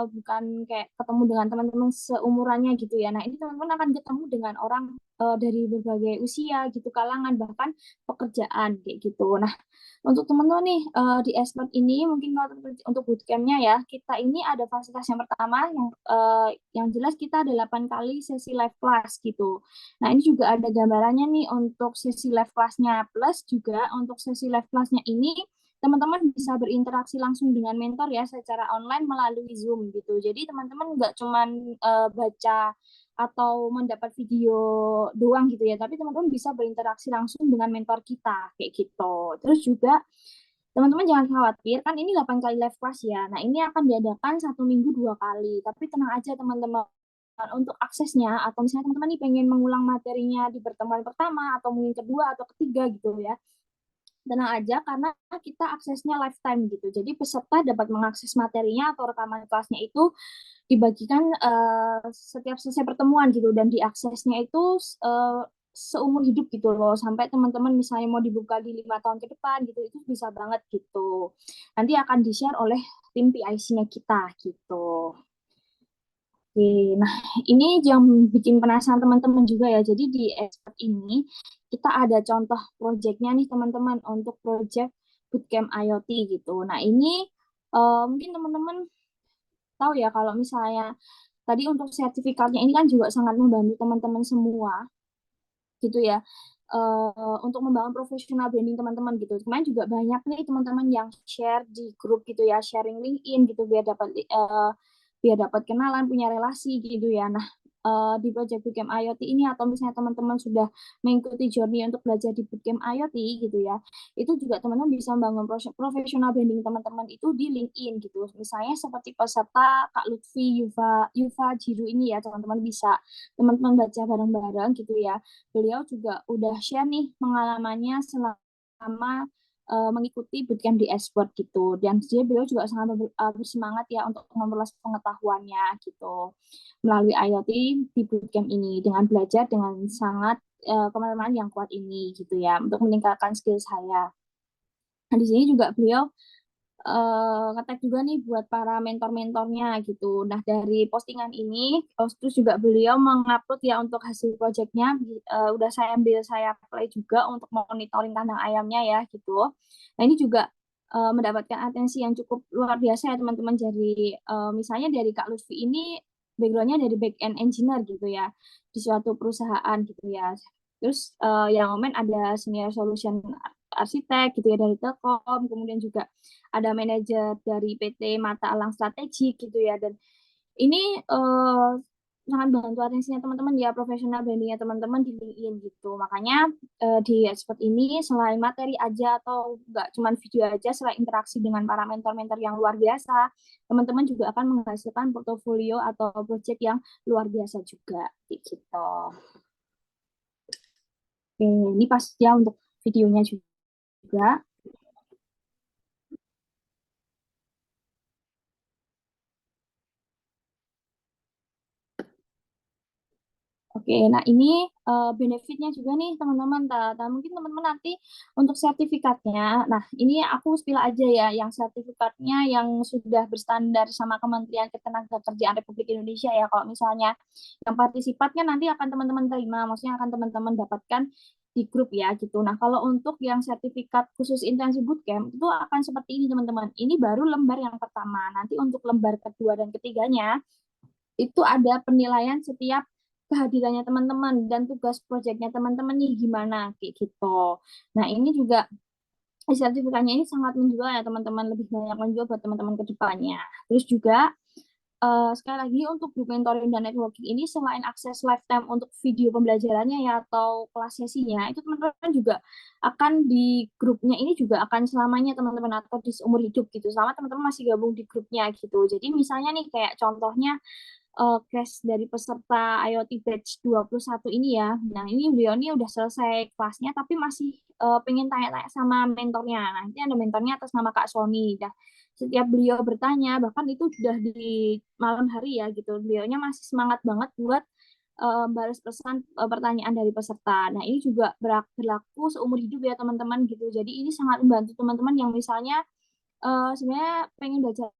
bukan kayak ketemu dengan teman-teman seumurannya gitu ya. Nah, ini teman-teman akan ketemu dengan orang dari berbagai usia gitu, kalangan bahkan pekerjaan kayak gitu. Nah, untuk teman-teman nih di Expert ini mungkin kalau untuk bootcampnya ya, kita ini ada fasilitas yang pertama yang jelas kita ada 8 kali sesi live class gitu. Nah, ini juga ada gambarannya nih untuk sesi live class-nya plus juga untuk sesi live class-nya ini teman-teman bisa berinteraksi langsung dengan mentor ya secara online melalui Zoom gitu. Jadi teman-teman nggak cuman baca atau mendapat video doang gitu ya, tapi teman-teman bisa berinteraksi langsung dengan mentor kita kayak gitu. Terus juga teman-teman jangan khawatir, kan ini 8 kali live class ya. Nah, ini akan diadakan 1 minggu 2 kali. Tapi tenang aja teman-teman, untuk aksesnya atau misalnya teman-teman nih pengen mengulang materinya di pertemuan pertama atau mungkin kedua atau ketiga gitu ya. Tenang aja karena kita aksesnya lifetime gitu. Jadi peserta dapat mengakses materinya atau rekaman kelasnya itu dibagikan setiap selesai pertemuan gitu dan diaksesnya itu seumur hidup gitu loh sampai teman-teman misalnya mau dibuka di 5 tahun ke depan gitu itu bisa banget gitu nanti akan di-share oleh tim PIC-nya kita gitu. Oke, nah ini yang bikin penasaran teman-teman juga ya. Jadi di expert ini kita ada contoh projectnya nih teman-teman untuk project Bootcamp IoT gitu. Nah ini mungkin teman-teman tahu ya kalau misalnya tadi untuk sertifikatnya ini kan juga sangat membantu teman-teman semua gitu ya untuk membangun professional branding teman-teman gitu. Kemarin juga banyak nih teman-teman yang share di grup gitu ya, sharing LinkedIn gitu biar dapat kenalan, punya relasi gitu ya. Nah, di Project Bootcamp IoT ini atau misalnya teman-teman sudah mengikuti journey untuk belajar di Bootcamp IoT gitu ya, itu juga teman-teman bisa membangun professional branding teman-teman itu di LinkedIn gitu. Misalnya seperti peserta Kak Lutfi, Yuva Jiru ini ya, teman-teman bisa teman-teman baca bareng-bareng gitu ya. Beliau juga udah share nih pengalamannya selama mengikuti bootcamp di Esport gitu dan beliau juga sangat bersemangat ya untuk memperluas pengetahuannya gitu melalui IoT di bootcamp ini dengan belajar dengan sangat kemampuan yang kuat ini gitu ya untuk meningkatkan skill saya. Nah, di sini juga beliau ngetek juga nih buat para mentor-mentornya gitu. Nah, dari postingan ini, terus juga beliau mengupload ya untuk hasil proyeknya, udah saya play juga untuk monitoring kandang ayamnya ya gitu. Nah, ini juga mendapatkan atensi yang cukup luar biasa ya teman-teman. Jadi misalnya dari Kak Lutfi ini backgroundnya dari back end engineer gitu ya di suatu perusahaan gitu ya. Terus yang komen ada senior solution arsitek gitu ya dari Telkom, kemudian juga ada manajer dari PT Mata Elang Strategik gitu ya dan ini sangat bantu atensinya teman-teman ya profesional brandingnya teman-teman di LinkedIn gitu makanya di expert ini selain materi aja atau nggak cuma video aja selain interaksi dengan para mentor-mentor yang luar biasa teman-teman juga akan menghasilkan portofolio atau project yang luar biasa juga gitu. Oke, ini pas ya untuk videonya juga. Oke, nah ini benefitnya juga nih teman-teman. Mungkin teman-teman nanti untuk sertifikatnya, nah ini aku spill aja ya, yang sertifikatnya yang sudah berstandar sama Kementerian Ketenagakerjaan Republik Indonesia ya. Kalau misalnya yang partisipatnya nanti akan teman-teman terima, maksudnya akan teman-teman dapatkan di grup ya gitu. Nah kalau untuk yang sertifikat khusus intensive bootcamp itu akan seperti ini teman-teman. Ini baru lembar yang pertama. Nanti untuk lembar kedua dan ketiganya itu ada penilaian setiap kehadirannya teman-teman dan tugas proyeknya teman-teman nih gimana kayak gitu. Nah ini juga sertifikatnya ini sangat menjual ya teman-teman lebih banyak menjual buat teman-teman ke depannya. Terus juga sekali lagi untuk group mentoring dan networking ini selain akses lifetime untuk video pembelajarannya ya atau kelas sesinya itu teman-teman juga akan di grupnya ini juga akan selamanya teman-teman atau di seumur hidup gitu selama teman-teman masih gabung di grupnya gitu. Jadi misalnya nih kayak contohnya case dari peserta IoT Batch 21 ini ya. Nah, ini beliau ini udah selesai kelasnya tapi masih pengen tanya-tanya sama mentornya. Nah, nanti ada mentornya atas nama Kak Sony. Nah, setiap beliau bertanya, bahkan itu sudah di malam hari ya gitu. Beliaunya masih semangat banget buat balas pesan pertanyaan dari peserta. Nah, ini juga berlaku seumur hidup ya teman-teman gitu. Jadi ini sangat membantu teman-teman yang misalnya sebenarnya pengen belajar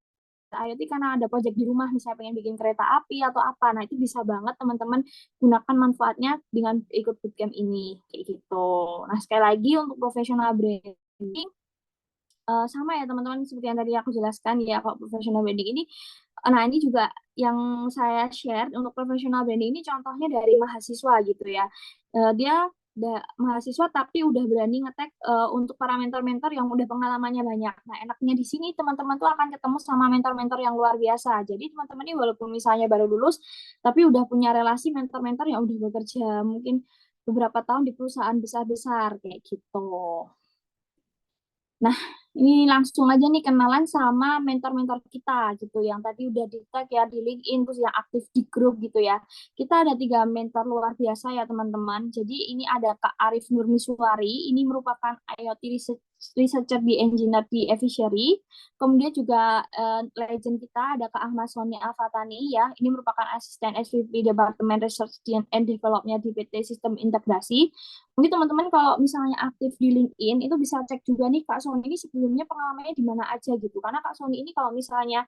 IoT karena ada project di rumah, misalnya pengen bikin kereta api atau apa. Nah, itu bisa banget teman-teman gunakan manfaatnya dengan ikut bootcamp ini. Kayak gitu. Nah, sekali lagi untuk professional branding, sama ya teman-teman seperti yang tadi aku jelaskan ya, kalau professional branding ini, nah ini juga yang saya share untuk professional branding ini contohnya dari mahasiswa gitu ya. Dia mahasiswa tapi udah berani ngetek untuk para mentor-mentor yang udah pengalamannya banyak. Nah, enaknya di sini teman-teman tuh akan ketemu sama mentor-mentor yang luar biasa. Jadi teman-teman ini walaupun misalnya baru lulus, tapi udah punya relasi mentor-mentor yang udah bekerja mungkin beberapa tahun di perusahaan besar-besar kayak gitu. Nah, ini langsung aja nih kenalan sama mentor-mentor kita gitu, yang tadi udah di-tag ya di LinkedIn, terus yang aktif di grup gitu ya. Kita ada 3 mentor luar biasa ya teman-teman. Jadi ini ada Kak Arif Nurmiswari, ini merupakan IoT researcher di engineer di Efficiency. Kemudian juga legend kita ada Kak Ahmad Soni Alfatani ya, ini merupakan asisten SVP Departemen Research and Development di PT Sistem Integrasi. Mungkin teman-teman kalau misalnya aktif di LinkedIn itu bisa cek juga nih Kak Sony ini sebelumnya pengalamannya di mana aja gitu. Karena Kak Sony ini kalau misalnya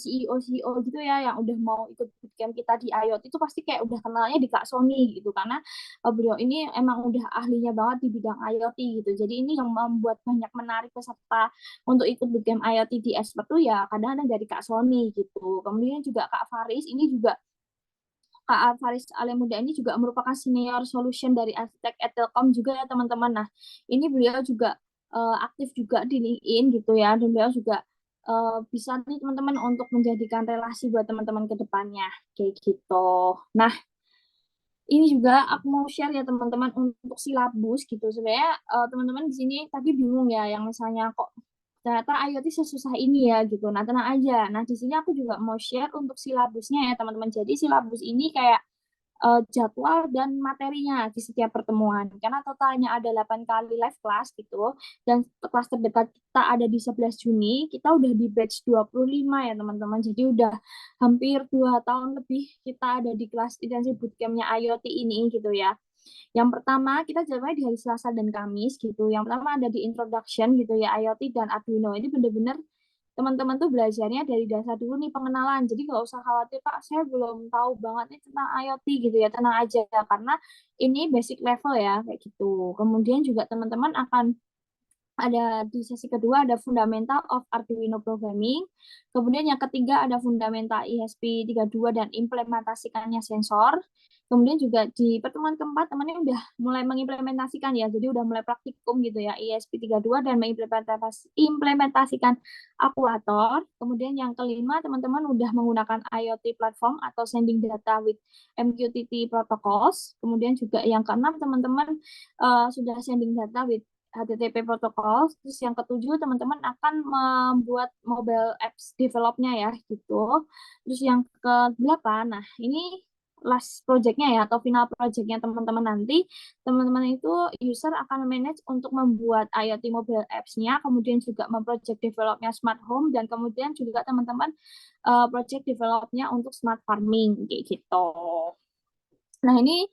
CEO gitu ya yang udah mau ikut bootcamp kita di IoT itu pasti kayak udah kenalnya di Kak Sony gitu. Karena beliau ini emang udah ahlinya banget di bidang IoT gitu. Jadi ini yang membuat banyak menarik peserta untuk ikut bootcamp IoT di Expert tuh ya kadang-kadang dari Kak Sony gitu. Kemudian juga Kak Faris ini juga Kak Faris Alemuda ini juga merupakan senior solution dari arsitek Telkom juga ya teman-teman. Nah, ini beliau juga aktif juga di LinkedIn gitu ya, dan beliau juga bisa nih teman-teman untuk menjadikan relasi buat teman-teman ke depannya kayak gitu. Nah, ini juga aku mau share ya teman-teman untuk silabus gitu. Sebenarnya teman-teman di sini tadi bingung ya yang misalnya kok ternyata IoT sesusah ini ya gitu. Nah, tenang aja. Nah, di sini aku juga mau share untuk silabusnya ya teman-teman. Jadi silabus ini kayak jadwal dan materinya di setiap pertemuan. Karena totalnya ada 8 kali live class gitu. Dan kelas terdekat kita ada di 11 Juni. Kita udah di batch 25 ya teman-teman. Jadi udah hampir 2 tahun lebih kita ada di kelas intensif bootcampnya IoT ini gitu ya. Yang pertama kita jadwalnya di hari Selasa dan Kamis gitu. Yang pertama ada di introduction gitu ya IoT dan Arduino. Ini bener-bener teman-teman tuh belajarnya dari dasar dulu nih pengenalan. Jadi nggak usah khawatir Pak, saya belum tahu banget nih tentang IoT gitu ya. Tenang aja karena ini basic level ya kayak gitu. Kemudian juga teman-teman akan ada di sesi kedua ada Fundamental of Arduino Programming. Kemudian yang ketiga ada Fundamental ESP32 dan implementasikannya sensor. Kemudian juga di pertemuan keempat temannya udah mulai mengimplementasikan ya. Jadi udah mulai praktikum gitu ya ESP32 dan mengimplementasikan aktuator. Kemudian yang kelima teman-teman udah menggunakan IoT platform atau sending data with MQTT protocols. Kemudian juga yang keenam teman-teman sudah sending data with HTTP protokol. Terus yang ketujuh teman-teman akan membuat mobile apps developnya ya gitu. Terus yang ke-8, nah ini last projectnya ya atau final projectnya teman-teman nanti, teman-teman itu user akan manage untuk membuat IoT mobile apps-nya, kemudian juga memproject developnya smart home, dan kemudian juga teman-teman project developnya untuk smart farming kayak gitu. Nah, ini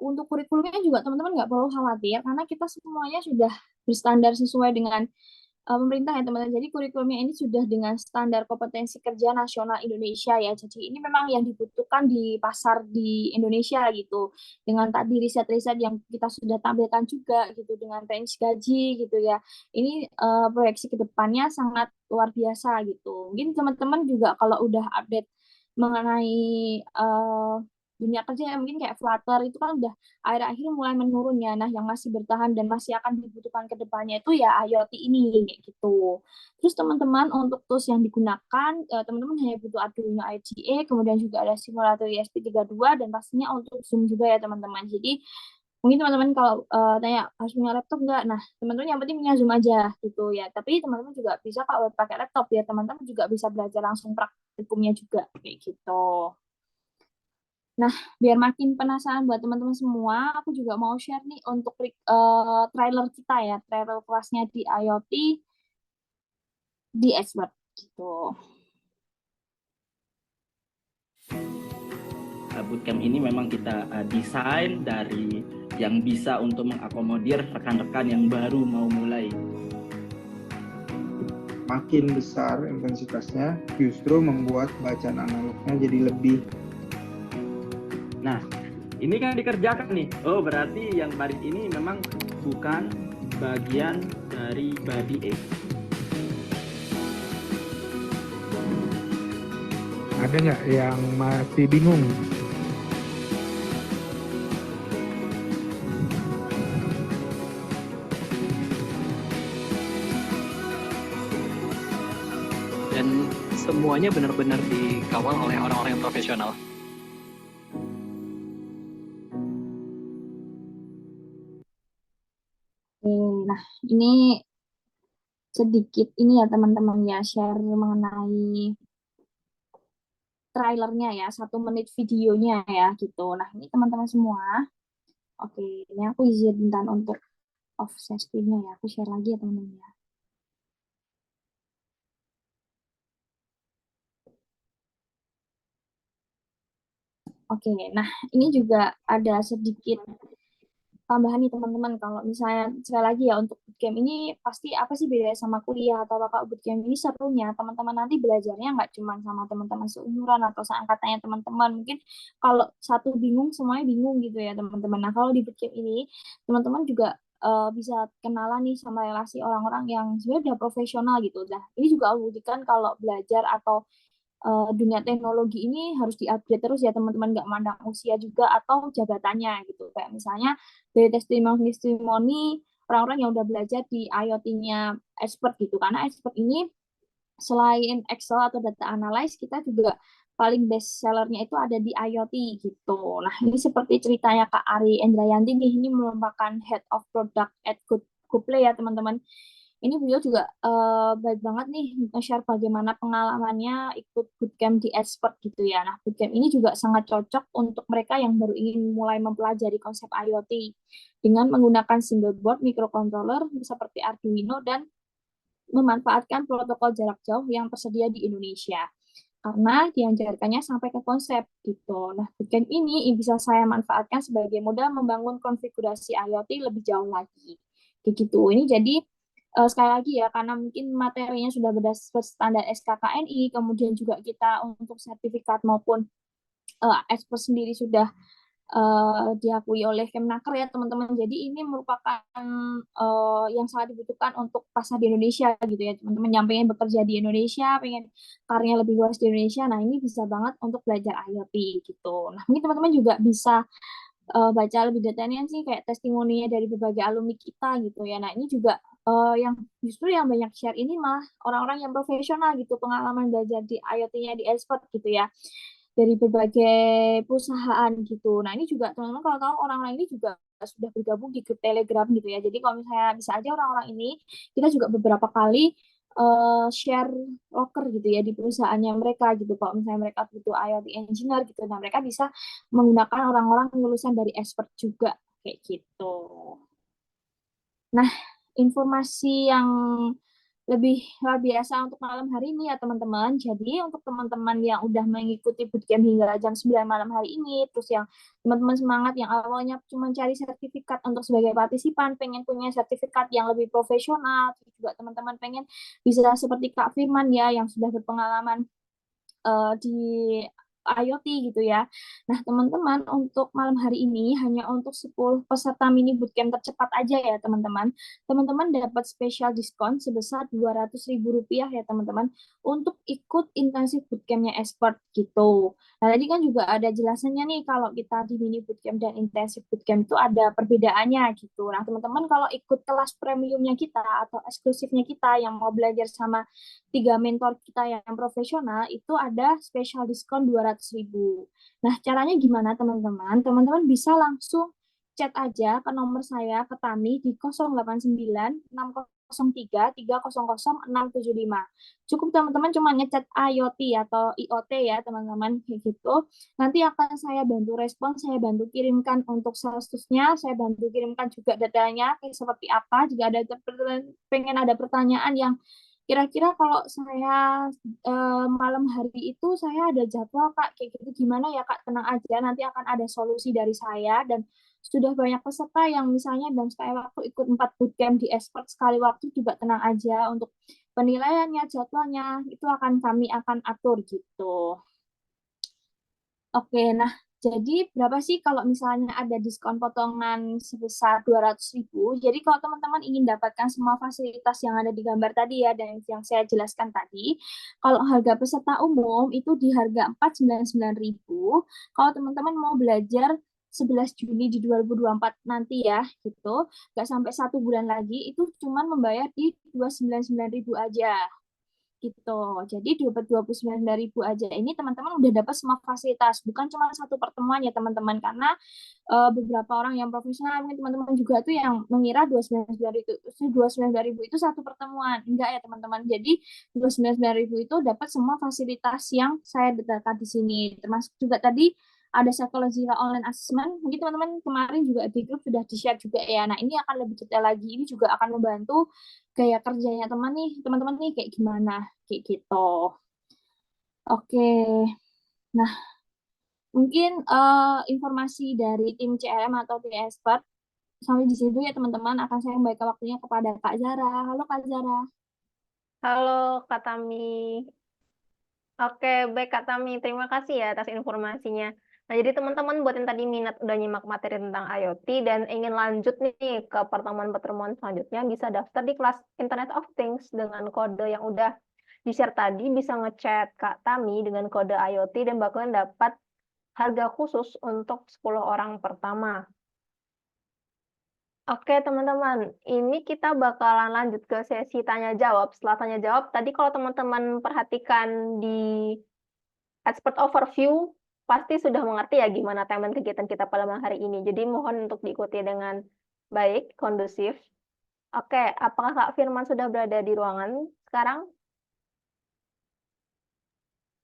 untuk kurikulumnya juga teman-teman nggak perlu khawatir, karena kita semuanya sudah berstandar sesuai dengan pemerintah ya teman-teman. Jadi kurikulumnya ini sudah dengan standar kompetensi kerja nasional Indonesia ya. Jadi ini memang yang dibutuhkan di pasar di Indonesia gitu. Dengan tadi riset-riset yang kita sudah tampilkan juga gitu, dengan range gaji gitu ya. Ini proyeksi ke depannya sangat luar biasa gitu. Mungkin teman-teman juga kalau udah update mengenai dunia kerja ya, mungkin kayak Flutter itu kan udah akhir-akhir mulai menurun ya. Nah, yang masih bertahan dan masih akan dibutuhkan ke depannya itu ya IoT ini kayak gitu. Terus teman-teman untuk tools yang digunakan, teman-teman hanya butuh Arduino IDE, kemudian juga ada simulator ESP32 dan pastinya untuk Zoom juga ya teman-teman. Jadi mungkin teman-teman kalau tanya harus punya laptop nggak? Nah, teman-teman yang penting punya Zoom aja gitu ya. Tapi teman-teman juga bisa kalau pakai laptop ya, teman-teman juga bisa belajar langsung praktikumnya juga kayak gitu. Nah, biar makin penasaran buat teman-teman semua, aku juga mau share nih untuk trailer kita ya, trailer kelasnya di IoT di Expert gitu. Bootcamp ini memang kita desain dari yang bisa untuk mengakomodir rekan-rekan yang baru mau mulai. Makin besar intensitasnya, justru membuat bacaan analognya jadi lebih. Nah, ini kan dikerjakan nih. Oh, berarti yang baris ini memang bukan bagian dari body aid. Ada nggak yang masih bingung? dan semuanya benar-benar dikawal oleh orang-orang yang profesional. Nah, ini sedikit ini ya teman-teman ya, share mengenai trailernya ya, 1 menit videonya ya gitu. Nah, ini teman-teman semua. Oke, ini aku izinkan untuk off share screen-nya ya. Aku share lagi ya teman-teman ya. Oke, nah ini juga ada sedikit tambahan nih teman-teman. Kalau misalnya sekali lagi ya untuk bootcamp ini pasti apa sih bedanya sama kuliah atau apa bootcamp ini serunya teman-teman nanti belajarnya nggak cuma sama teman-teman seumuran atau seangkatannya teman-teman. Mungkin kalau satu bingung semuanya bingung gitu ya teman-teman. Nah kalau di bootcamp ini teman-teman juga bisa kenalan nih sama relasi orang-orang yang sebenarnya udah profesional gitu. Nah ini juga membuktikan kalau belajar atau dunia teknologi ini harus di-upgrade terus ya teman-teman, nggak mandang usia juga atau jabatannya gitu. Kayak misalnya dari testimoni orang-orang yang udah belajar di IoT-nya expert gitu. Karena expert ini selain Excel atau data analyze, kita juga paling best sellernya itu ada di IoT gitu. Nah, ini seperti ceritanya Kak Ari Endrayanti nih, ini merupakan Head of Product at GoPlay ya teman-teman. Ini beliau juga baik banget nih share bagaimana pengalamannya ikut bootcamp di Expert gitu ya. Nah, bootcamp ini juga sangat cocok untuk mereka yang baru ingin mulai mempelajari konsep IoT dengan menggunakan single board microcontroller seperti Arduino dan memanfaatkan protokol jarak jauh yang tersedia di Indonesia. Karena diajarkannya sampai ke konsep gitu. Nah, bootcamp ini bisa saya manfaatkan sebagai modal membangun konfigurasi IoT lebih jauh lagi. Kayak gitu. Ini jadi sekali lagi ya, karena mungkin materinya sudah berdasarkan standar SKKNI, kemudian juga kita untuk sertifikat maupun expert sendiri sudah diakui oleh Kemnaker ya teman-teman. Jadi ini merupakan yang sangat dibutuhkan untuk pasar di Indonesia gitu ya teman-teman. Yang pengen bekerja di Indonesia, pengen karirnya lebih luas di Indonesia, nah ini bisa banget untuk belajar IoT gitu. Nah ini teman-teman juga bisa baca lebih detailnya sih kayak testimoninya dari berbagai alumni kita gitu ya. Nah ini juga yang justru yang banyak share ini malah orang-orang yang profesional gitu, pengalaman belajar di IoT-nya di Expert gitu ya, dari berbagai perusahaan gitu. Nah ini juga teman-teman kalau tahu orang-orang ini juga sudah bergabung di grup Telegram gitu ya. Jadi kalau misalnya bisa aja orang-orang ini kita juga beberapa kali share locker gitu ya di perusahaannya mereka gitu. Kalau misalnya mereka butuh IoT engineer gitu, nah mereka bisa menggunakan orang-orang lulusan dari Expert juga kayak gitu. Nah, informasi yang lebih luar biasa untuk malam hari ini ya teman-teman. Jadi untuk teman-teman yang udah mengikuti bootcamp hingga jam 9 malam hari ini, terus yang teman-teman semangat yang awalnya cuma cari sertifikat untuk sebagai partisipan, pengen punya sertifikat yang lebih profesional, terus juga teman-teman pengen bisa seperti Kak Firman ya yang sudah berpengalaman di IoT gitu ya. Nah, teman-teman, untuk malam hari ini hanya untuk 10 peserta mini bootcamp tercepat aja ya, teman-teman. Teman-teman dapat spesial diskon sebesar Rp200.000 ya, teman-teman, untuk ikut intensif bootcampnya Expert gitu. Nah, tadi kan juga ada jelasannya nih kalau kita di mini bootcamp dan intensif bootcamp itu ada perbedaannya gitu. Nah, teman-teman kalau ikut kelas premiumnya kita atau eksklusifnya kita yang mau belajar sama 3 mentor kita yang profesional itu ada special diskon 200.000. Nah, caranya gimana teman-teman? Teman-teman bisa langsung chat aja ke nomor saya ke Tami di 089-603-300-675. Cukup teman-teman cuma ngechat IoT atau IoT ya teman-teman kayak gitu. Nanti akan saya bantu respon, saya bantu kirimkan untuk statusnya, saya bantu kirimkan juga detailnya kayak seperti apa. Jika ada pengen ada pertanyaan yang kira-kira kalau saya malam hari itu saya ada jadwal Kak, kayak gitu gimana ya Kak, tenang aja, nanti akan ada solusi dari saya dan sudah banyak peserta yang misalnya dalam sekali waktu ikut 4 bootcamp di Expert sekali waktu juga tenang aja untuk penilaiannya, jadwalnya itu kami akan atur gitu. Oke, nah jadi berapa sih kalau misalnya ada diskon potongan sebesar 200.000? Jadi kalau teman-teman ingin dapatkan semua fasilitas yang ada di gambar tadi ya, dan yang saya jelaskan tadi, kalau harga peserta umum itu di harga 499.000. Kalau teman-teman mau belajar 11 Juni di 2024 nanti ya, gitu, nggak sampai 1 bulan lagi, itu cuma membayar di 299.000 aja. gitu. Jadi dapat 29.000 aja ini teman-teman udah dapat semua fasilitas, bukan cuma satu pertemuan ya teman-teman, karena beberapa orang yang profesional mungkin teman-teman juga tuh yang mengira 29.000 itu satu pertemuan. Enggak ya teman-teman. Jadi 29.000 itu dapat semua fasilitas yang saya detailkan di sini. Termasuk juga tadi ada psychological online assessment. Mungkin teman-teman kemarin juga di grup sudah di-share juga ya. Nah, ini akan lebih detail lagi. Ini juga akan membantu gaya kerjanya teman-teman nih kayak gimana kayak gitu. Oke. Nah, mungkin informasi dari tim CRM atau tim expert sampai di situ ya teman-teman. Akan saya kembalikan waktunya kepada Kak Zara. Halo Kak Zara. Halo Kak Tami. Oke, baik Kak Tami. Terima kasih ya atas informasinya. Nah, jadi teman-teman buat yang tadi minat udah nyimak materi tentang IoT dan ingin lanjut nih ke pertemuan-pertemuan selanjutnya, bisa daftar di kelas Internet of Things dengan kode yang udah di-share tadi, bisa ngechat Kak Tami dengan kode IoT dan bakalan dapat harga khusus untuk 10 orang pertama. Oke, teman-teman, ini kita bakalan lanjut ke sesi tanya-jawab. Setelah tanya-jawab, tadi kalau teman-teman perhatikan di expert overview, pasti sudah mengerti ya gimana timeline kegiatan kita pada malam hari ini. Jadi mohon untuk diikuti dengan baik, kondusif. Oke, apakah Kak Firman sudah berada di ruangan sekarang?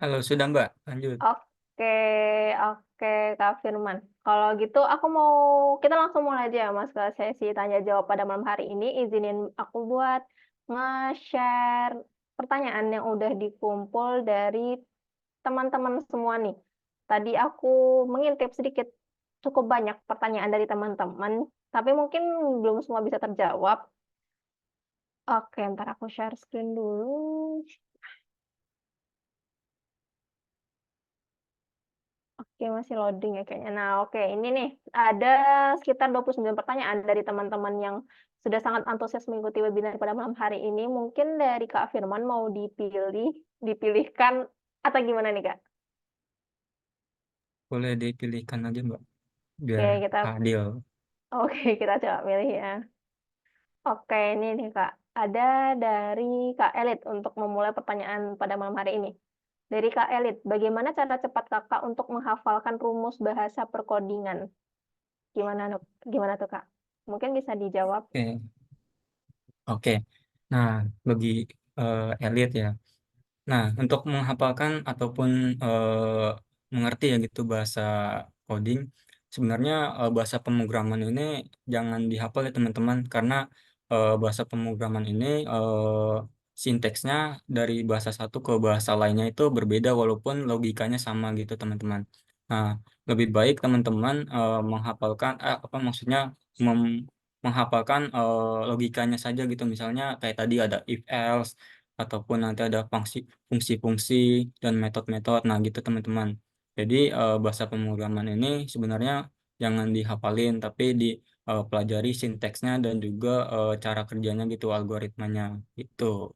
Halo, sudah Mbak, lanjut. Oke, oke Kak Firman. Kalau gitu kita langsung mulai aja ya Mas ke sesi tanya jawab pada malam hari ini. Izinin aku buat nge-share pertanyaan yang udah dikumpul dari teman-teman semua nih. Tadi aku mengintip sedikit cukup banyak pertanyaan dari teman-teman, tapi mungkin belum semua bisa terjawab. Oke, ntar aku share screen dulu. Oke, masih loading ya kayaknya. Nah, oke, ini nih ada sekitar 29 pertanyaan dari teman-teman yang sudah sangat antusias mengikuti webinar pada malam hari ini. Mungkin dari Kak Firman mau dipilihkan atau gimana nih, Kak? Boleh dipilihkan aja Mbak, Oke, biar kita adil. kita coba pilih ya. Oke, ini nih Kak. Ada dari Kak Elit untuk memulai pertanyaan pada malam hari ini. Dari Kak Elit, bagaimana cara cepat Kakak untuk menghafalkan rumus bahasa perkodingan? Gimana tuh Kak? Mungkin bisa dijawab. Oke, oke. Nah, bagi elit ya. Nah, untuk menghafalkan ataupun mengerti ya gitu bahasa coding, sebenarnya bahasa pemrograman ini jangan dihafal ya teman-teman, karena bahasa pemrograman ini sinteksnya dari bahasa satu ke bahasa lainnya itu berbeda walaupun logikanya sama gitu teman-teman. Nah, lebih baik teman-teman menghafalkan apa maksudnya menghafalkan logikanya saja gitu. Misalnya kayak tadi ada if else ataupun nanti ada fungsi-fungsi dan metode-metode. Nah, gitu teman-teman. Jadi bahasa pemrograman ini sebenarnya jangan dihafalin, tapi dipelajari sinteksnya dan juga cara kerjanya gitu, algoritmanya gitu.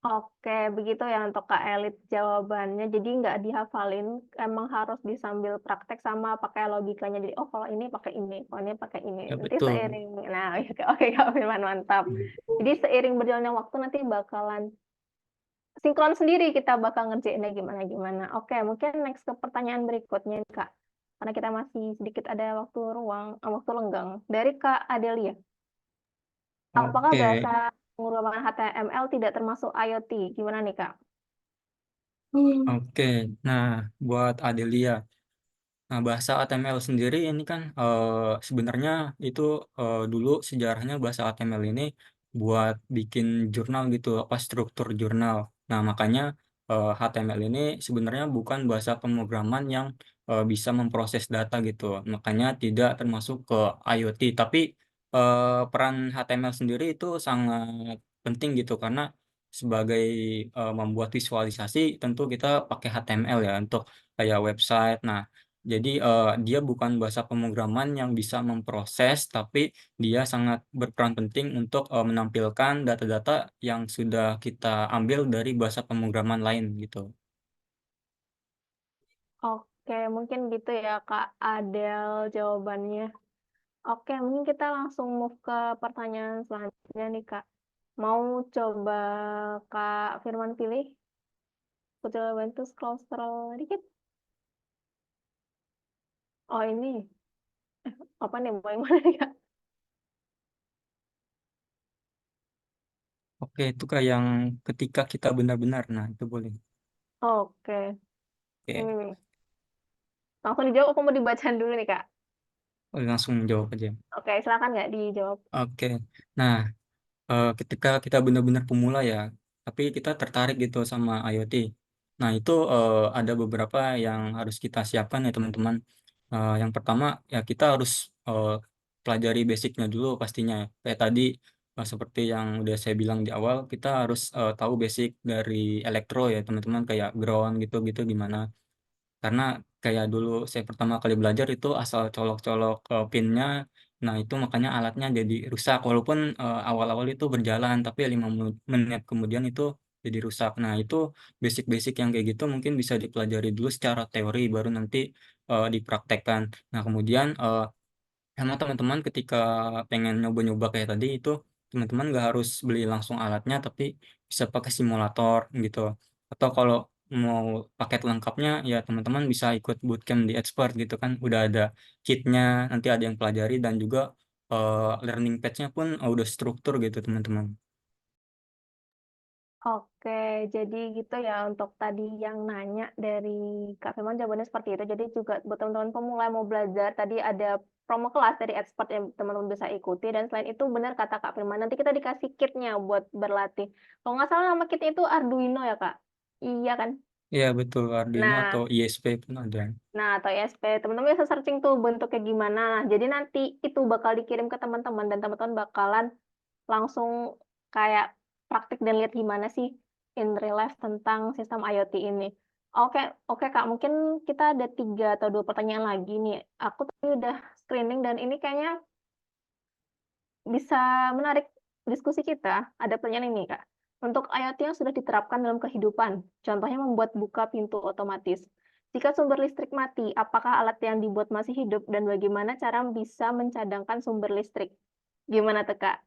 Oke, begitu ya untuk Kak Elit jawabannya. Jadi nggak dihafalin, emang harus disambil praktek sama pakai logikanya. Jadi, oh kalau ini pakai ini, kalau ini pakai ini. Ya Nanti betul. seiring, nah oke Kak Firman, mantap. Jadi seiring berjalannya waktu nanti bakalan sinkron sendiri kita bakal ngerjainnya gimana-gimana. Oke, mungkin next ke pertanyaan berikutnya nih, Kak. Karena kita masih sedikit ada waktu lenggang. Dari Kak Adelia, apakah Oke, bahasa pemrograman HTML tidak termasuk IoT? Gimana nih, Kak? oke. Nah, buat Adelia. Nah, bahasa HTML sendiri ini kan sebenarnya itu dulu sejarahnya bahasa HTML ini buat bikin jurnal gitu, apa struktur jurnal. Nah, makanya HTML ini sebenarnya bukan bahasa pemrograman yang bisa memproses data gitu. Makanya tidak termasuk ke IoT. Tapi peran HTML sendiri itu sangat penting gitu karena sebagai membuat visualisasi tentu kita pakai HTML ya untuk kayak website. Nah, jadi dia bukan bahasa pemrograman yang bisa memproses, tapi dia sangat berperan penting untuk menampilkan data-data yang sudah kita ambil dari bahasa pemrograman lain gitu. Oke, mungkin gitu ya, Kak Adel jawabannya. Oke, mungkin kita langsung move ke pertanyaan selanjutnya nih, Kak. Mau coba Kak Firman pilih? Aku coba bantu scroll dikit. Oh ini, apa nih, mau yang mana nih Kak? Oke, itu kayak yang ketika kita benar-benar. Nah, itu boleh. Oke, Oke, ini nih. Langsung dijawab, aku mau dibacain dulu nih Kak. oh, langsung jawab aja. Oke, silakan nggak dijawab. Oke, nah ketika kita benar-benar pemula ya, tapi kita tertarik gitu sama IoT. Nah, itu ada beberapa yang harus kita siapkan ya teman-teman. Yang pertama ya kita harus eh, pelajari basicnya dulu pastinya. Kayak tadi seperti yang udah saya bilang di awal, kita harus tahu basic dari elektro ya teman-teman, kayak ground gitu-gitu gimana. Karena kayak dulu saya pertama kali belajar itu asal colok-colok pinnya, nah itu makanya alatnya jadi rusak. Walaupun awal-awal itu berjalan, tapi 5 menit kemudian itu jadi rusak. Nah itu basic-basic yang kayak gitu mungkin bisa dipelajari dulu secara teori, baru nanti dipraktekkan. Nah kemudian sama teman-teman ketika pengen nyoba-nyoba kayak tadi itu, teman-teman nggak harus beli langsung alatnya, tapi bisa pakai simulator gitu. Atau kalau mau paket lengkapnya ya teman-teman bisa ikut bootcamp di Expert gitu kan, udah ada kitnya, nanti ada yang pelajari dan juga learning page-nya pun udah struktur gitu teman-teman. Oke, jadi gitu ya untuk tadi yang nanya dari Kak Firman jawabannya seperti itu. Jadi juga buat teman-teman pemula yang mau belajar, tadi ada promo kelas dari expert yang teman-teman bisa ikuti. Dan selain itu benar kata Kak Firman, nanti kita dikasih kitnya buat berlatih. Kalau nggak salah nama kitnya itu Arduino ya Kak? Iya kan? Iya betul, Arduino atau Nah, ISP pun ada. atau ISP, teman-teman bisa searching tuh bentuknya gimana. Nah, jadi nanti itu bakal dikirim ke teman-teman dan teman-teman bakalan langsung kayak praktik dan lihat gimana sih in real life tentang sistem IoT ini. Oke, oke Kak, mungkin kita ada 3 atau 2 pertanyaan lagi nih. Aku tadi udah screening dan ini kayaknya bisa menarik diskusi kita. Ada pertanyaan ini Kak. Untuk IoT yang sudah diterapkan dalam kehidupan, contohnya membuat buka pintu otomatis. Jika sumber listrik mati, apakah alat yang dibuat masih hidup dan bagaimana cara bisa mencadangkan sumber listrik? Gimana tuh Kak?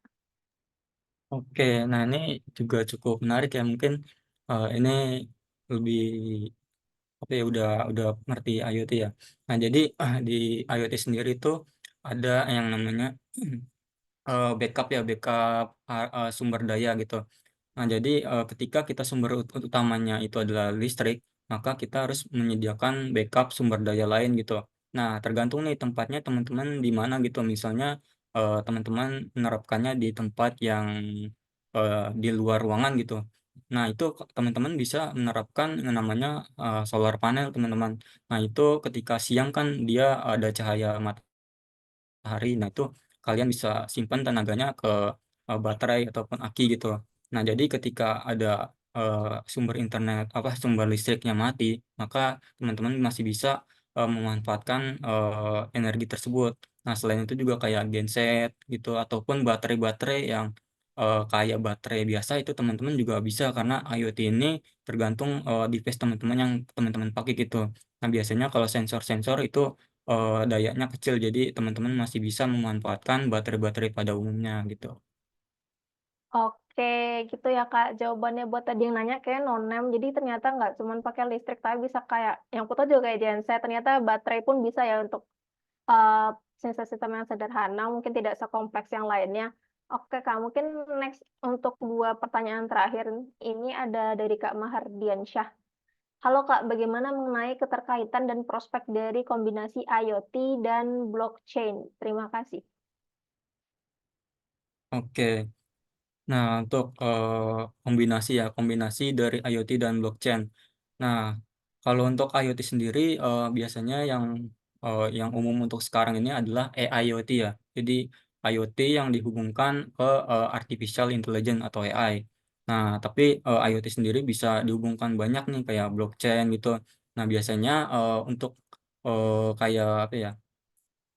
Oke, nah ini juga cukup menarik ya, mungkin ini lebih apa ya, udah ngerti IoT ya. Nah jadi di IoT sendiri itu ada yang namanya backup ya, backup sumber daya gitu. Nah jadi ketika kita sumber utamanya itu adalah listrik, maka kita harus menyediakan backup sumber daya lain gitu. Nah tergantung nih tempatnya teman-teman di mana gitu. Misalnya teman-teman menerapkannya di tempat yang di luar ruangan gitu. Nah, itu teman-teman bisa menerapkan yang namanya solar panel, teman-teman. Nah, itu ketika siang kan dia ada cahaya matahari. Nah, itu kalian bisa simpan tenaganya ke baterai ataupun aki gitu. Nah, jadi ketika ada sumber internet sumber listriknya mati, maka teman-teman masih bisa memanfaatkan energi tersebut. Nah, selain itu juga kayak genset gitu ataupun baterai-baterai yang kayak baterai biasa itu teman-teman juga bisa, karena IoT ini tergantung device teman-teman yang teman-teman pakai gitu. Nah, biasanya kalau sensor-sensor itu dayanya kecil, jadi teman-teman masih bisa memanfaatkan baterai-baterai pada umumnya gitu. Oke, gitu ya Kak. Jawabannya buat tadi yang nanya kayak nonem. Jadi ternyata nggak cuma pakai listrik, tapi bisa kayak yang foto juga kayak genset. Ternyata baterai pun bisa ya untuk uh, sistem yang sederhana, mungkin tidak sekompleks yang lainnya. Oke Kak, mungkin next untuk 2 pertanyaan terakhir ini ada dari Kak Mahardiansyah. Halo Kak, bagaimana mengenai keterkaitan dan prospek dari kombinasi IoT dan blockchain? Terima kasih. Oke. Nah, untuk kombinasi dari IoT dan blockchain. Nah, kalau untuk IoT sendiri biasanya yang umum untuk sekarang ini adalah AIoT ya. Jadi IoT yang dihubungkan ke artificial intelligence atau AI. Nah, tapi IoT sendiri bisa dihubungkan banyak nih kayak blockchain gitu. Nah, biasanya untuk kayak apa ya,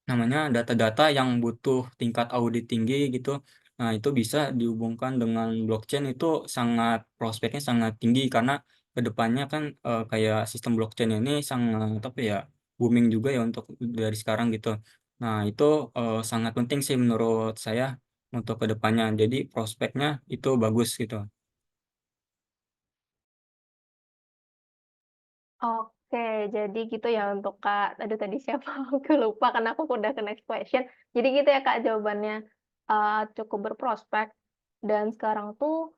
namanya data-data yang butuh tingkat audit tinggi gitu. Nah, itu bisa dihubungkan dengan blockchain, itu sangat prospeknya sangat tinggi karena kedepannya kan kayak sistem blockchain ini sangat apa ya, booming juga ya untuk dari sekarang gitu. Nah, itu sangat penting sih menurut saya untuk kedepannya. Jadi prospeknya itu bagus gitu. Oke, jadi gitu ya untuk Kak. Aduh tadi siapa? Aku lupa karena aku udah ke next question. Jadi gitu ya Kak jawabannya. Cukup berprospek dan sekarang tuh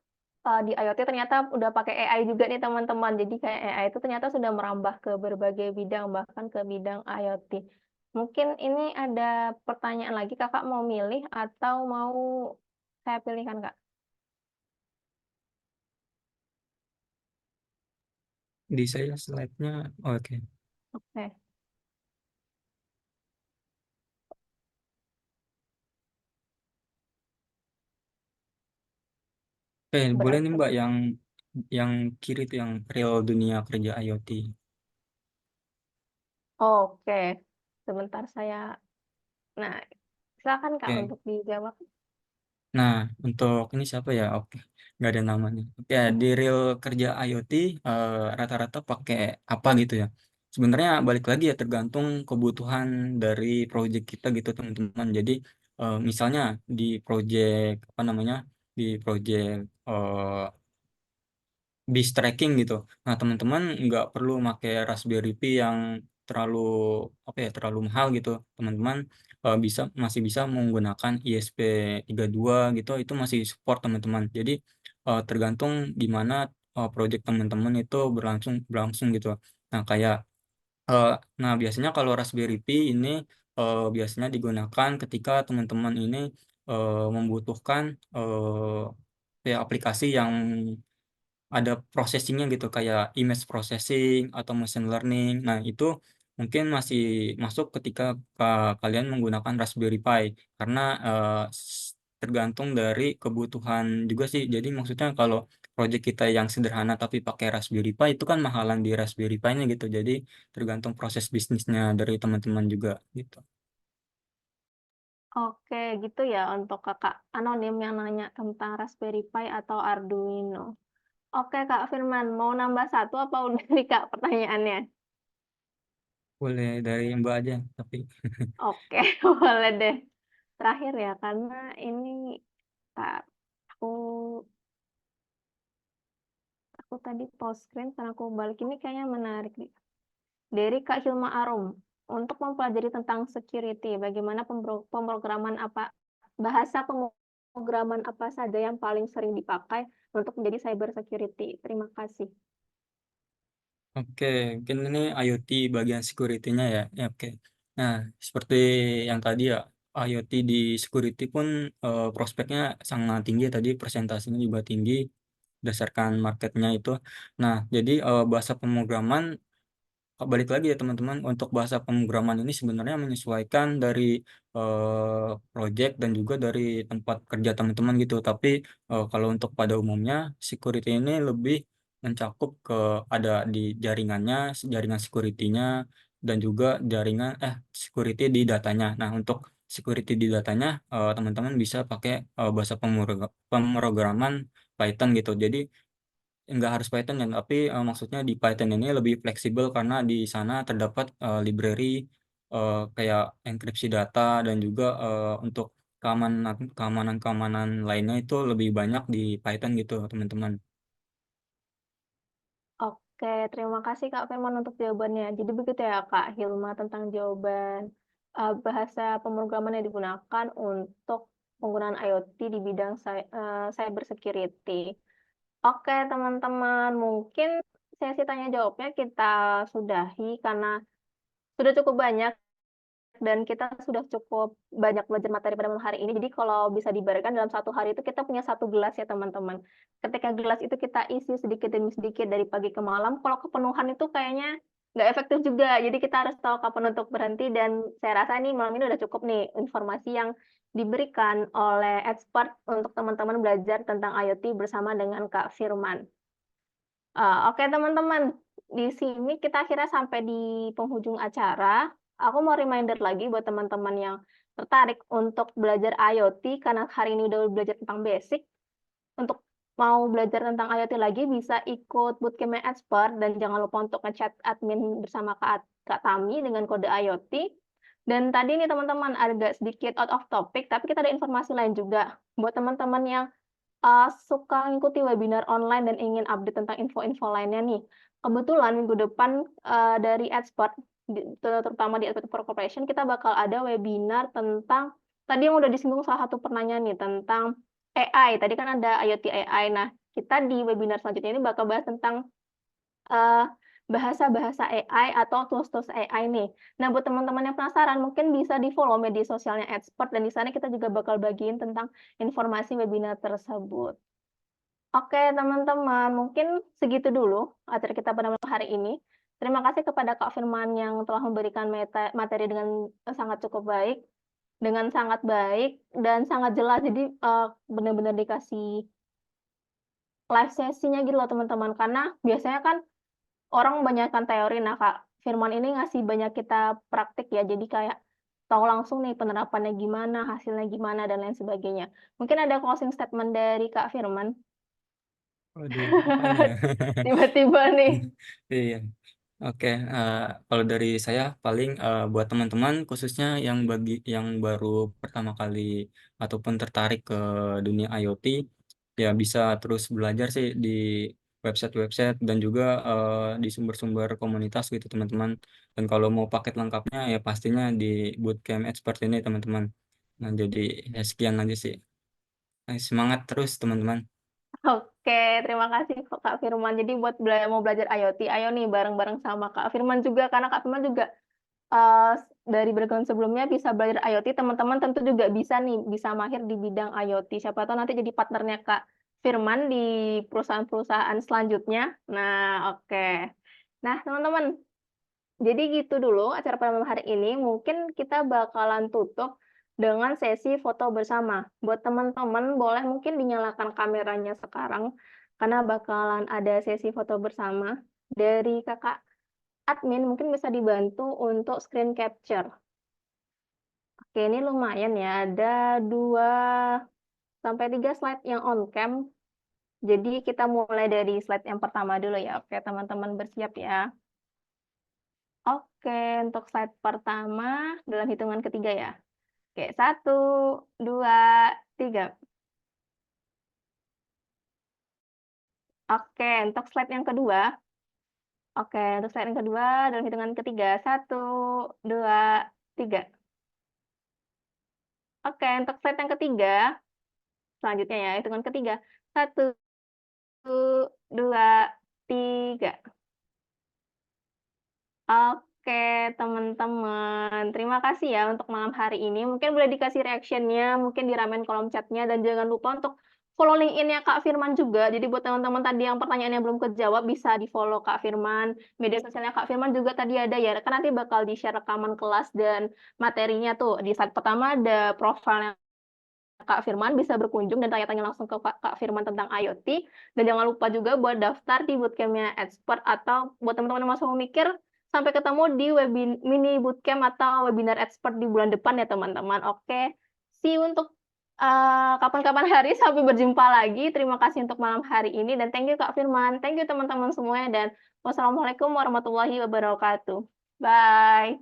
di IoT ternyata udah pakai AI juga nih teman-teman. Jadi kayak AI itu ternyata sudah merambah ke berbagai bidang, bahkan ke bidang IoT. Mungkin ini ada pertanyaan lagi, Kakak mau milih atau mau saya pilihkan Kak? Di saya slide-nya, oke. Oke, Oke, boleh berat. nih Mbak yang kiri itu yang real dunia kerja IoT. Oke, sebentar saya. Nah, silakan Kak Oke. untuk dijawab. Nah, untuk ini siapa ya? Oke, nggak ada namanya. Oke, di real kerja IoT rata-rata pakai apa gitu ya? Sebenarnya balik lagi ya tergantung kebutuhan dari project kita gitu teman-teman. Jadi misalnya di project apa namanya? Di project bis tracking gitu. Nah, teman-teman nggak perlu pakai Raspberry Pi yang terlalu apa ya, terlalu mahal gitu. Teman-teman masih bisa menggunakan ISP32 gitu, itu masih support teman-teman. Jadi tergantung gimana project teman-teman itu berlangsung berlangsung gitu. Nah, kayak eh, nah biasanya kalau Raspberry Pi ini biasanya digunakan ketika teman-teman ini membutuhkan ya aplikasi yang ada processingnya gitu kayak image processing atau machine learning. Nah, itu mungkin masih masuk ketika kalian menggunakan Raspberry Pi karena tergantung dari kebutuhan juga sih. Jadi maksudnya kalau project kita yang sederhana tapi pakai Raspberry Pi itu kan mahalan di Raspberry Pi-nya gitu. Jadi tergantung proses bisnisnya dari teman-teman juga gitu. Oke, gitu ya untuk Kakak anonim yang nanya tentang Raspberry Pi atau Arduino. Oke, Kak Firman, mau nambah satu apa udah nih Kak pertanyaannya? Boleh dari Mbak aja tapi Oke, boleh deh. Terakhir ya, karena ini Kak, aku aku tadi post screen karena aku balik ini kayaknya menarik nih. Dari Kak Hilma Arum, untuk mempelajari tentang security, bagaimana pemrograman apa bahasa pemrograman apa saja yang paling sering dipakai untuk menjadi cyber security. Terima kasih. Oke, mungkin ini IoT bagian security-nya ya. Ya, oke. Nah, seperti yang tadi ya, IoT di security pun prospeknya sangat tinggi tadi, presentasinya juga tinggi berdasarkan marketnya itu. Nah, jadi bahasa pemrograman balik lagi ya teman-teman, untuk bahasa pemrograman ini sebenarnya menyesuaikan dari project dan juga dari tempat kerja teman-teman gitu. Tapi kalau untuk pada umumnya security ini lebih mencakup ke ada di jaringannya, jaringan security-nya dan juga jaringan security di datanya. Nah, untuk security di datanya teman-teman bisa pakai bahasa pemrograman Python gitu. Jadi nggak harus Python ya, tapi maksudnya di Python ini lebih fleksibel karena di sana terdapat library kayak enkripsi data dan juga untuk keamanan lainnya itu lebih banyak di Python gitu teman-teman. Oke, terima kasih Kak Firman untuk jawabannya. Jadi begitu ya Kak Hilma tentang jawaban bahasa pemrograman yang digunakan untuk penggunaan IoT di bidang cyber security. Oke, teman-teman, mungkin sesi tanya jawabnya kita sudahi karena sudah cukup banyak dan kita sudah cukup banyak belajar materi pada malam hari ini. Jadi kalau bisa dibarengkan dalam satu hari itu kita punya satu gelas ya teman-teman. Ketika gelas itu kita isi sedikit demi sedikit dari pagi ke malam, kalau kepenuhan itu kayaknya nggak efektif juga. Jadi kita harus tahu kapan untuk berhenti dan saya rasa nih malam ini udah cukup nih informasi yang diberikan oleh expert untuk teman-teman belajar tentang IoT bersama dengan Kak Firman. Oke teman-teman, di sini kita akhirnya sampai di penghujung acara. Aku mau reminder lagi buat teman-teman yang tertarik untuk belajar IoT, karena hari ini udah belajar tentang basic. Untuk mau belajar tentang IoT lagi, bisa ikut bootcamp expert, dan jangan lupa untuk ngechat admin bersama Kak Tami dengan kode IoT. Dan tadi nih teman-teman agak sedikit out of topic, tapi kita ada informasi lain juga. Buat teman-teman yang suka ngikuti webinar online dan ingin update tentang info-info lainnya nih. Kebetulan minggu depan dari Expert, terutama di Expert Corporation, kita bakal ada webinar tentang, tadi yang udah disinggung salah satu pertanyaan nih, tentang AI. Tadi kan ada IoT AI. Nah, kita di webinar selanjutnya ini bakal bahas tentang bahasa-bahasa AI atau tools-tools AI nih. Nah, buat teman-teman yang penasaran, mungkin bisa di-follow media sosialnya Expert, dan di sana kita juga bakal bagiin tentang informasi webinar tersebut. Oke, teman-teman, mungkin segitu dulu acara kita pada malam hari ini. Terima kasih kepada Kak Firman yang telah memberikan materi dengan sangat cukup baik, dengan sangat baik, dan sangat jelas. Jadi, benar-benar dikasih live sesinya gitu loh, teman-teman. Karena biasanya kan orang membanyakkan teori, nah Kak Firman ini ngasih banyak kita praktik ya, jadi kayak tahu langsung nih penerapannya gimana, hasilnya gimana, dan lain sebagainya. Mungkin ada closing statement dari Kak Firman? Waduh, apanya? Tiba-tiba nih. Iya. Oke, kalau dari saya paling buat teman-teman khususnya yang baru pertama kali ataupun tertarik ke dunia IoT, ya bisa terus belajar sih di website-website dan juga di sumber-sumber komunitas gitu teman-teman. Dan kalau mau paket lengkapnya ya pastinya di Bootcamp Expert ini teman-teman. Nah jadi ya sekian aja sih. Semangat terus teman-teman. Oke, terima kasih Kak Firman. Jadi buat mau belajar IoT, ayo nih bareng-bareng sama Kak Firman juga, karena Kak Firman juga dari background sebelumnya bisa belajar IoT, teman-teman tentu juga bisa nih, bisa mahir di bidang IoT. Siapa tahu nanti jadi partnernya Kak Firman di perusahaan-perusahaan selanjutnya. Nah, oke. Nah, teman-teman, jadi gitu dulu acara pada malam hari ini. Mungkin kita bakalan tutup dengan sesi foto bersama. Buat teman-teman, boleh mungkin dinyalakan kameranya sekarang, karena bakalan ada sesi foto bersama. Dari kakak admin, mungkin bisa dibantu untuk screen capture. Oke, ini lumayan ya, ada 2-3 slide yang on cam. Jadi kita mulai dari slide yang pertama dulu ya. Oke, teman-teman bersiap ya. Oke, untuk slide pertama dalam hitungan ketiga ya. Oke, 1, 2, 3. Oke, untuk slide yang kedua. Oke, untuk slide yang kedua dalam hitungan ketiga. 1, 2, 3. Oke, untuk slide yang ketiga. Selanjutnya ya, hitungan ketiga. 1, 2, 3. Oke, teman-teman. Terima kasih ya untuk malam hari ini. Mungkin boleh dikasih reaction-nya, mungkin di ramen kolom chat-nya, dan jangan lupa untuk follow LinkedIn-nya Kak Firman juga. Jadi buat teman-teman tadi yang pertanyaannya belum kejawab, bisa di-follow Kak Firman. Media sosialnya Kak Firman juga tadi ada ya. Kan nanti bakal di-share rekaman kelas dan materinya tuh. Di slide pertama ada profilnya Kak Firman, bisa berkunjung dan tanya-tanya langsung ke Kak Firman tentang IoT. Dan jangan lupa juga buat daftar di bootcamp-nya Expert, atau buat teman-teman yang masih mau mikir, sampai ketemu di mini bootcamp atau webinar Expert di bulan depan ya teman-teman. Oke, see you untuk kapan-kapan hari, sampai berjumpa lagi. Terima kasih untuk malam hari ini, dan thank you Kak Firman, thank you teman-teman semuanya, dan wassalamualaikum warahmatullahi wabarakatuh. Bye.